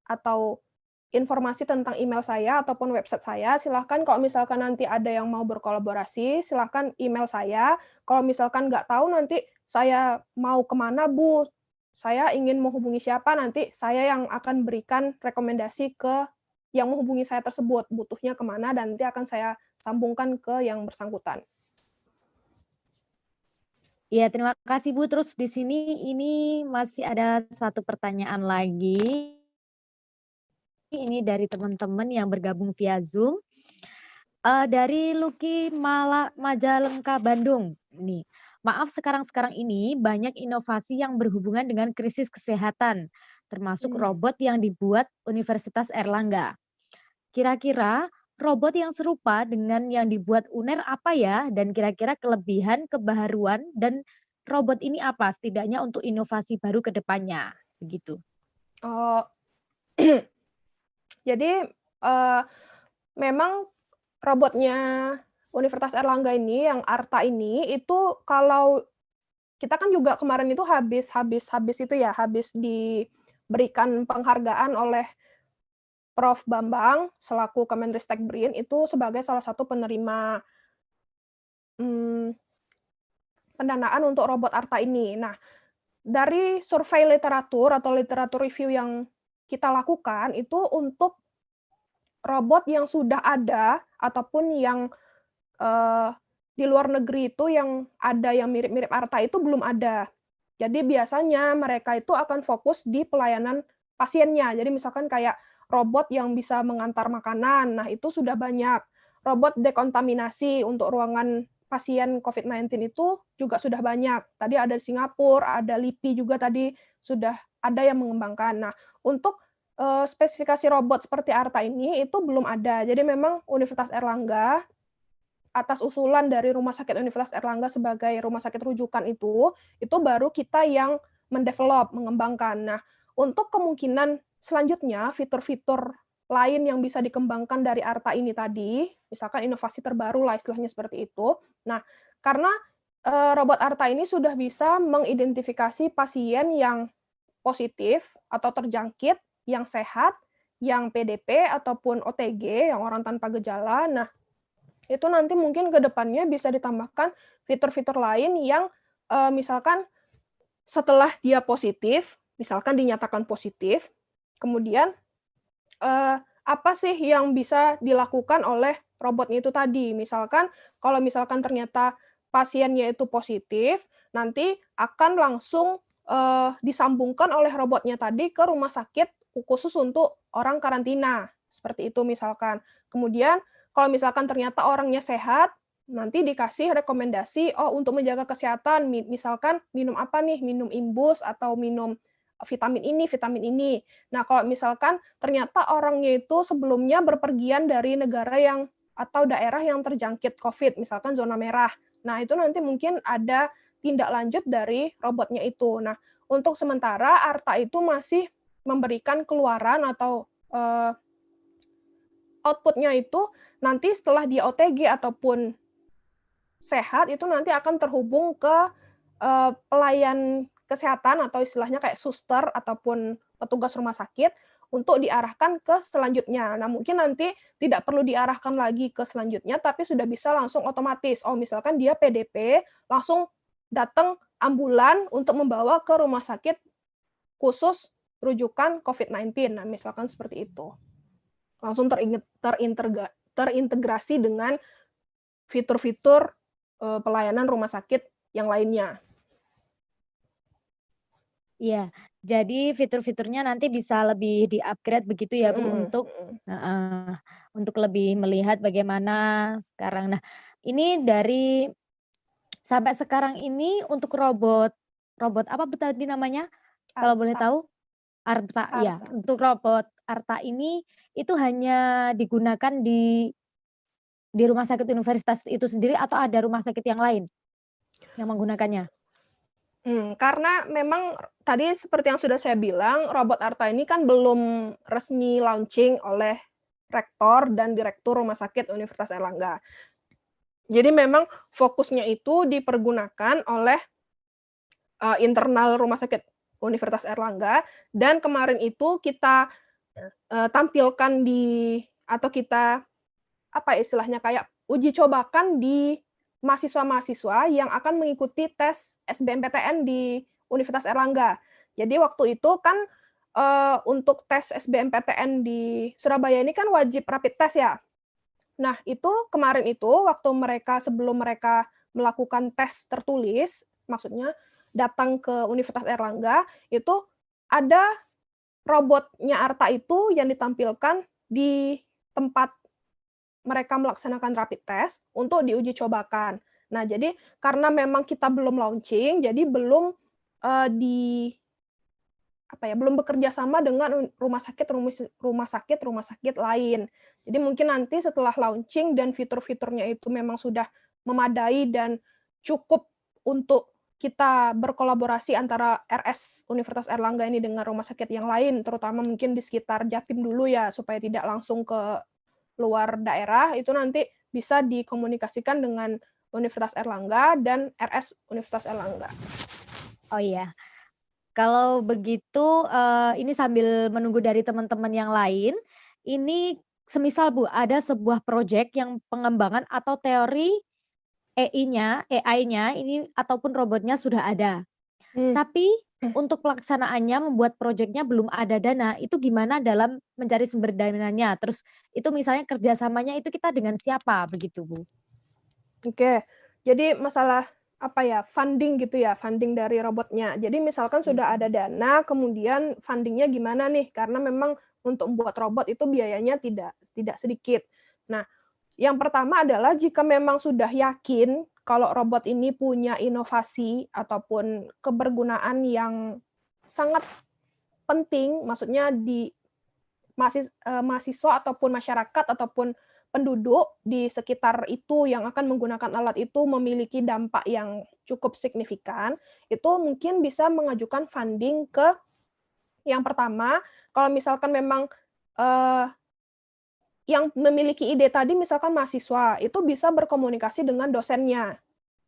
atau informasi tentang email saya ataupun website saya. Silahkan kalau misalkan nanti ada yang mau berkolaborasi, silahkan email saya. Kalau misalkan nggak tahu nanti saya mau kemana, Bu, saya ingin menghubungi siapa, nanti saya yang akan berikan rekomendasi ke yang menghubungi saya tersebut, butuhnya kemana, dan nanti akan saya sambungkan ke yang bersangkutan. Iya, terima kasih Bu. Terus di sini ini masih ada satu pertanyaan lagi. Ini dari teman-teman yang bergabung via Zoom. Dari Lucky Majalengka Bandung. Nih, maaf sekarang ini banyak inovasi yang berhubungan dengan krisis kesehatan, termasuk robot yang dibuat Universitas Airlangga. Kira-kira robot yang serupa dengan yang dibuat UNER apa ya? Dan kira-kira kelebihan, kebaharuan, dan robot ini apa setidaknya untuk inovasi baru ke depannya? Begitu. Jadi memang robotnya Universitas Airlangga ini, yang ARTA ini, itu kalau kita kan juga kemarin itu habis itu ya, habis diberikan penghargaan oleh Prof. Bambang selaku Kemenristek BRIN itu sebagai salah satu penerima pendanaan untuk robot ARTA ini. Nah, dari survei literatur atau literatur review yang kita lakukan itu untuk robot yang sudah ada ataupun yang di luar negeri itu yang ada yang mirip-mirip ARTA itu belum ada. Jadi biasanya mereka itu akan fokus di pelayanan pasiennya. Jadi misalkan kayak robot yang bisa mengantar makanan, nah itu sudah banyak. Robot dekontaminasi untuk ruangan pasien COVID-19 itu juga sudah banyak. Tadi ada di Singapura, ada LIPI juga tadi sudah ada yang mengembangkan. Nah, untuk spesifikasi robot seperti ARTA ini itu belum ada. Jadi memang Universitas Erlangga atas usulan dari Rumah Sakit Universitas Erlangga sebagai rumah sakit rujukan itu baru kita yang mendevelop, mengembangkan. Nah, untuk kemungkinan selanjutnya fitur-fitur lain yang bisa dikembangkan dari ARTA ini tadi, misalkan inovasi terbaru lah istilahnya seperti itu. Nah, karena robot ARTA ini sudah bisa mengidentifikasi pasien yang positif atau terjangkit, yang sehat, yang PDP ataupun OTG, yang orang tanpa gejala. Nah, itu nanti mungkin ke depannya bisa ditambahkan fitur-fitur lain yang misalkan setelah dia positif, misalkan dinyatakan positif, kemudian apa sih yang bisa dilakukan oleh robotnya itu tadi. Misalkan kalau misalkan ternyata pasiennya itu positif, nanti akan langsung disambungkan oleh robotnya tadi ke rumah sakit khusus untuk orang karantina. Seperti itu misalkan. Kemudian kalau misalkan ternyata orangnya sehat, nanti dikasih rekomendasi, oh untuk menjaga kesehatan, misalkan minum apa nih, minum Imbus atau minum vitamin ini. Nah, kalau misalkan ternyata orangnya itu sebelumnya berpergian dari negara yang atau daerah yang terjangkit COVID, misalkan zona merah. Nah, itu nanti mungkin ada tindak lanjut dari robotnya itu. Nah, untuk sementara ARTA itu masih memberikan keluaran atau output-nya itu nanti setelah dia OTG ataupun sehat itu nanti akan terhubung ke pelayan kesehatan atau istilahnya kayak suster ataupun petugas rumah sakit untuk diarahkan ke selanjutnya. Nah, mungkin nanti tidak perlu diarahkan lagi ke selanjutnya, tapi sudah bisa langsung otomatis. Oh, misalkan dia PDP, langsung datang ambulan untuk membawa ke rumah sakit khusus rujukan COVID-19. Nah, misalkan seperti itu. Langsung terintegrasi dengan fitur-fitur pelayanan rumah sakit yang lainnya. Iya, jadi fitur-fiturnya nanti bisa lebih di-upgrade begitu ya Bu untuk lebih melihat bagaimana sekarang. Nah, ini dari sampai sekarang ini untuk robot apa tadi namanya? Kalau boleh tahu? ARTA, ya. Untuk robot ARTA ini itu hanya digunakan di rumah sakit universitas itu sendiri atau ada rumah sakit yang lain yang menggunakannya? Karena memang tadi seperti yang sudah saya bilang, robot ARTA ini kan belum resmi launching oleh rektor dan direktur Rumah Sakit Universitas Erlangga. Jadi memang fokusnya itu dipergunakan oleh internal Rumah Sakit Universitas Erlangga, dan kemarin itu kita tampilkan atau kita apa istilahnya kayak uji cobakan di mahasiswa-mahasiswa yang akan mengikuti tes SBMPTN di Universitas Erlangga. Jadi waktu itu kan untuk tes SBMPTN di Surabaya ini kan wajib rapid test ya. Nah, itu kemarin itu waktu sebelum mereka melakukan tes tertulis, maksudnya datang ke Universitas Erlangga, itu ada robotnya ARTA itu yang ditampilkan di tempat mereka melaksanakan rapid test untuk diuji cobakan. Nah, jadi karena memang kita belum launching, jadi belum belum bekerja sama dengan rumah sakit lain. Jadi mungkin nanti setelah launching dan fitur-fiturnya itu memang sudah memadai dan cukup untuk kita berkolaborasi antara RS Universitas Erlangga ini dengan rumah sakit yang lain, terutama mungkin di sekitar Jatim dulu ya, supaya tidak langsung ke luar daerah, itu nanti bisa dikomunikasikan dengan Universitas Erlangga dan RS Universitas Erlangga. Oh iya. Kalau begitu ini sambil menunggu dari teman-teman yang lain, ini semisal Bu, ada sebuah proyek yang pengembangan atau teori AI-nya ini ataupun robotnya sudah ada. Tapi untuk pelaksanaannya membuat proyeknya belum ada dana, itu gimana dalam mencari sumber dananya? Terus itu misalnya kerjasamanya itu kita dengan siapa begitu Bu? Oke, jadi masalah apa ya, funding gitu ya, funding dari robotnya. Jadi misalkan sudah ada dana, kemudian fundingnya gimana nih? Karena memang untuk membuat robot itu biayanya tidak sedikit. Nah, yang pertama adalah jika memang sudah yakin kalau robot ini punya inovasi ataupun kebergunaan yang sangat penting, maksudnya di mahasiswa ataupun masyarakat ataupun penduduk di sekitar itu yang akan menggunakan alat itu memiliki dampak yang cukup signifikan, itu mungkin bisa mengajukan funding ke yang pertama, kalau misalkan memang, yang memiliki ide tadi misalkan mahasiswa, itu bisa berkomunikasi dengan dosennya.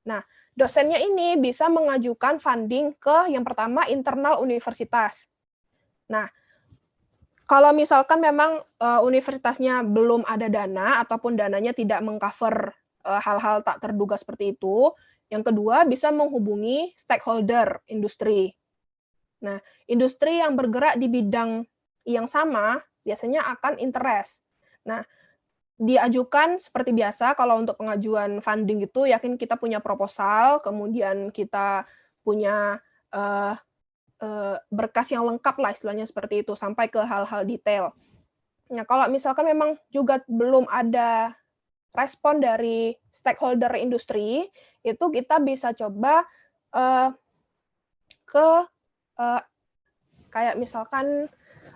Nah, dosennya ini bisa mengajukan funding ke yang pertama internal universitas. Nah, kalau misalkan memang universitasnya belum ada dana ataupun dananya tidak meng-cover hal-hal tak terduga seperti itu, yang kedua bisa menghubungi stakeholder industri. Nah, industri yang bergerak di bidang yang sama biasanya akan interest. Nah, diajukan seperti biasa kalau untuk pengajuan funding itu yakin kita punya proposal, kemudian kita punya berkas yang lengkap lah istilahnya seperti itu, sampai ke hal-hal detail. Nah, kalau misalkan memang juga belum ada respon dari stakeholder industri, itu kita bisa coba ke kayak misalkan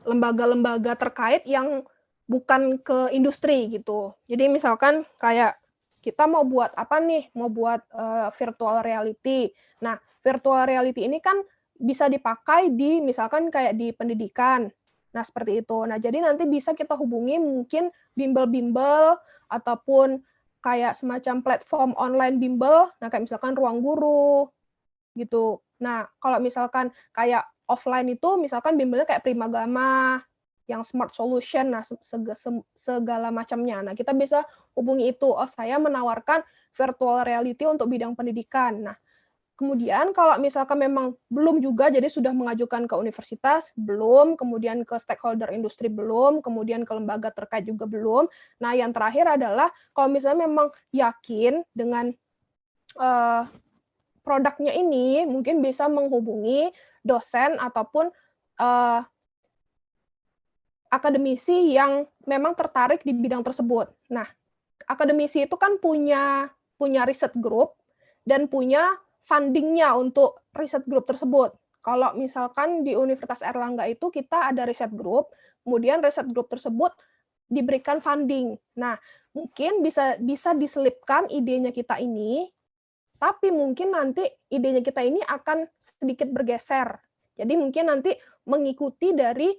lembaga-lembaga terkait yang bukan ke industri gitu. Jadi misalkan kayak kita mau buat apa nih? Mau buat virtual reality. Nah, virtual reality ini kan bisa dipakai di misalkan kayak di pendidikan. Nah, seperti itu. Nah, jadi nanti bisa kita hubungi mungkin bimbel-bimbel ataupun kayak semacam platform online bimbel, nah kayak misalkan Ruang Guru gitu. Nah, kalau misalkan kayak offline itu misalkan bimbelnya kayak Primagama, yang smart solution, nah segala macamnya. Nah, kita bisa hubungi itu. Oh, saya menawarkan virtual reality untuk bidang pendidikan. Nah, kemudian kalau misalkan memang belum juga, jadi sudah mengajukan ke universitas, belum, kemudian ke stakeholder industri belum, kemudian ke lembaga terkait juga belum. Nah, yang terakhir adalah kalau misalnya memang yakin dengan produknya ini, mungkin bisa menghubungi dosen ataupun akademisi yang memang tertarik di bidang tersebut. Nah, akademisi itu kan punya riset group dan punya fundingnya untuk riset group tersebut. Kalau misalkan di Universitas Airlangga itu kita ada riset group, kemudian riset group tersebut diberikan funding. Nah, mungkin bisa diselipkan idenya kita ini, tapi mungkin nanti idenya kita ini akan sedikit bergeser. Jadi mungkin nanti mengikuti dari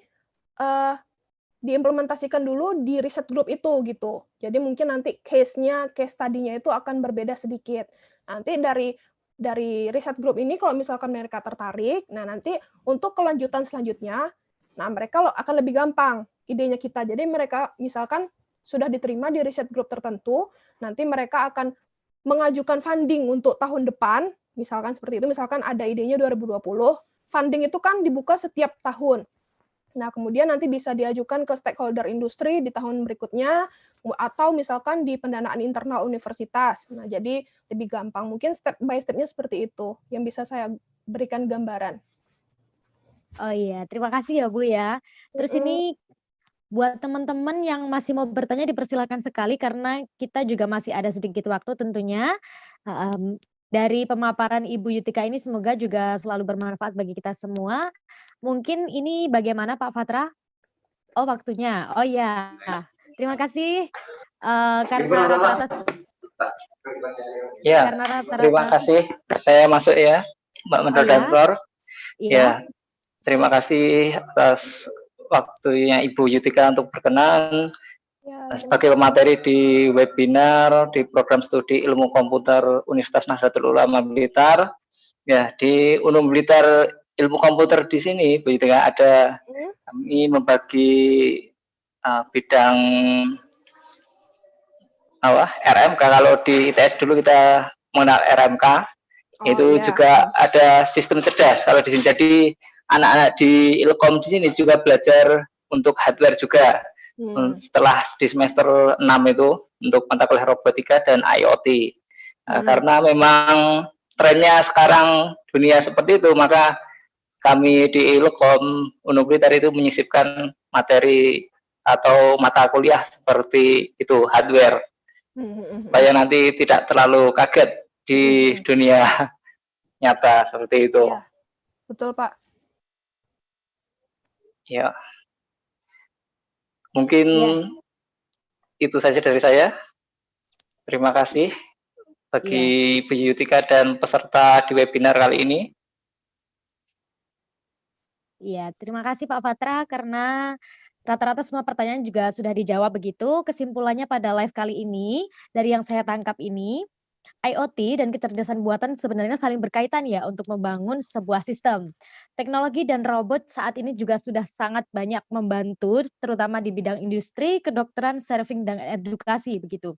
diimplementasikan dulu di riset group itu gitu. Jadi mungkin nanti case study-nya itu akan berbeda sedikit. Nanti dari riset group ini kalau misalkan mereka tertarik, nah nanti untuk kelanjutan selanjutnya, nah mereka akan lebih gampang idenya kita. Jadi mereka misalkan sudah diterima di riset group tertentu, nanti mereka akan mengajukan funding untuk tahun depan, misalkan seperti itu, misalkan ada idenya 2020, funding itu kan dibuka setiap tahun. Nah, kemudian nanti bisa diajukan ke stakeholder industri di tahun berikutnya, atau misalkan di pendanaan internal universitas. Nah, jadi lebih gampang. Mungkin step by step-nya seperti itu, yang bisa saya berikan gambaran. Oh iya, terima kasih ya Bu ya. Terus ini buat teman-teman yang masih mau bertanya dipersilakan sekali, karena kita juga masih ada sedikit waktu tentunya. Dari pemaparan Ibu Yutika ini semoga juga selalu bermanfaat bagi kita semua. Mungkin ini bagaimana Pak Fatra? Oh, waktunya. Oh ya, terima kasih karena rata-rata ya, terima kasih. Saya masuk ya, Mbak Moderator. Ya, terima kasih atas waktunya Ibu Yutika untuk berkenan sebagai pemateri di webinar di program studi ilmu komputer Universitas Nahdlatul Ulama Blitar. Ya, di Unum Blitar ilmu komputer di sini, Bu Yutika, ada kami membagi bidang RMK. Kalau di ITS dulu kita mengenal RMK, itu juga ada sistem cerdas kalau di sini. Jadi anak-anak di Ilkom di sini juga belajar untuk hardware juga. Setelah di semester 6 itu untuk mata kuliah robotika dan IoT. Karena memang trennya sekarang dunia seperti itu, maka kami di Ilkom Unugritar itu menyisipkan materi atau mata kuliah seperti itu, hardware, supaya nanti tidak terlalu kaget di dunia nyata seperti itu. Ya, betul Pak. Ya, mungkin itu saja dari saya. Terima kasih bagi Bu Yutika dan peserta di webinar kali ini. Iya, terima kasih Pak Fatra karena rata-rata semua pertanyaan juga sudah dijawab begitu. Kesimpulannya pada live kali ini, dari yang saya tangkap ini, IoT dan kecerdasan buatan sebenarnya saling berkaitan ya untuk membangun sebuah sistem. Teknologi dan robot saat ini juga sudah sangat banyak membantu, terutama di bidang industri, kedokteran, serving, dan edukasi begitu.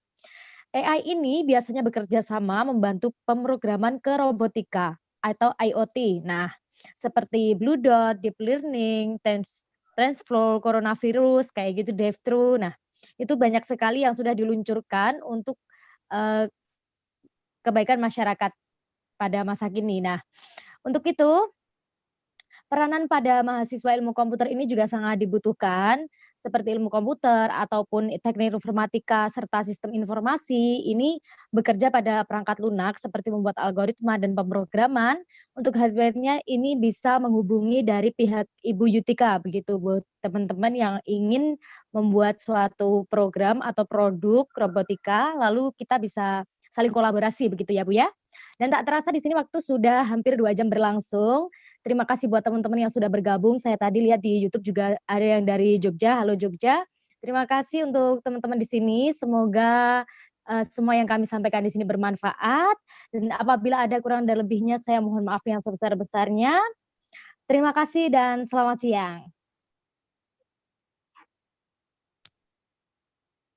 AI ini biasanya bekerja sama membantu pemrograman ke robotika atau IoT. Nah, seperti Blue Dot, Deep Learning, TensorFlow, coronavirus, kayak gitu, DevTrue. Nah, itu banyak sekali yang sudah diluncurkan untuk kebaikan masyarakat pada masa kini. Nah, untuk itu peranan pada mahasiswa ilmu komputer ini juga sangat dibutuhkan, seperti ilmu komputer ataupun teknik informatika serta sistem informasi ini bekerja pada perangkat lunak seperti membuat algoritma dan pemrograman. Untuk hardware-nya ini bisa menghubungi dari pihak Ibu Yutika begitu buat teman-teman yang ingin membuat suatu program atau produk robotika, lalu kita bisa saling kolaborasi begitu ya Bu ya. Dan tak terasa di sini waktu sudah hampir 2 jam berlangsung. Terima kasih buat teman-teman yang sudah bergabung. Saya tadi lihat di YouTube juga ada yang dari Jogja. Halo Jogja. Terima kasih untuk teman-teman di sini. Semoga semua yang kami sampaikan di sini bermanfaat. Dan apabila ada kurang dan lebihnya, saya mohon maaf yang sebesar-besarnya. Terima kasih dan selamat siang.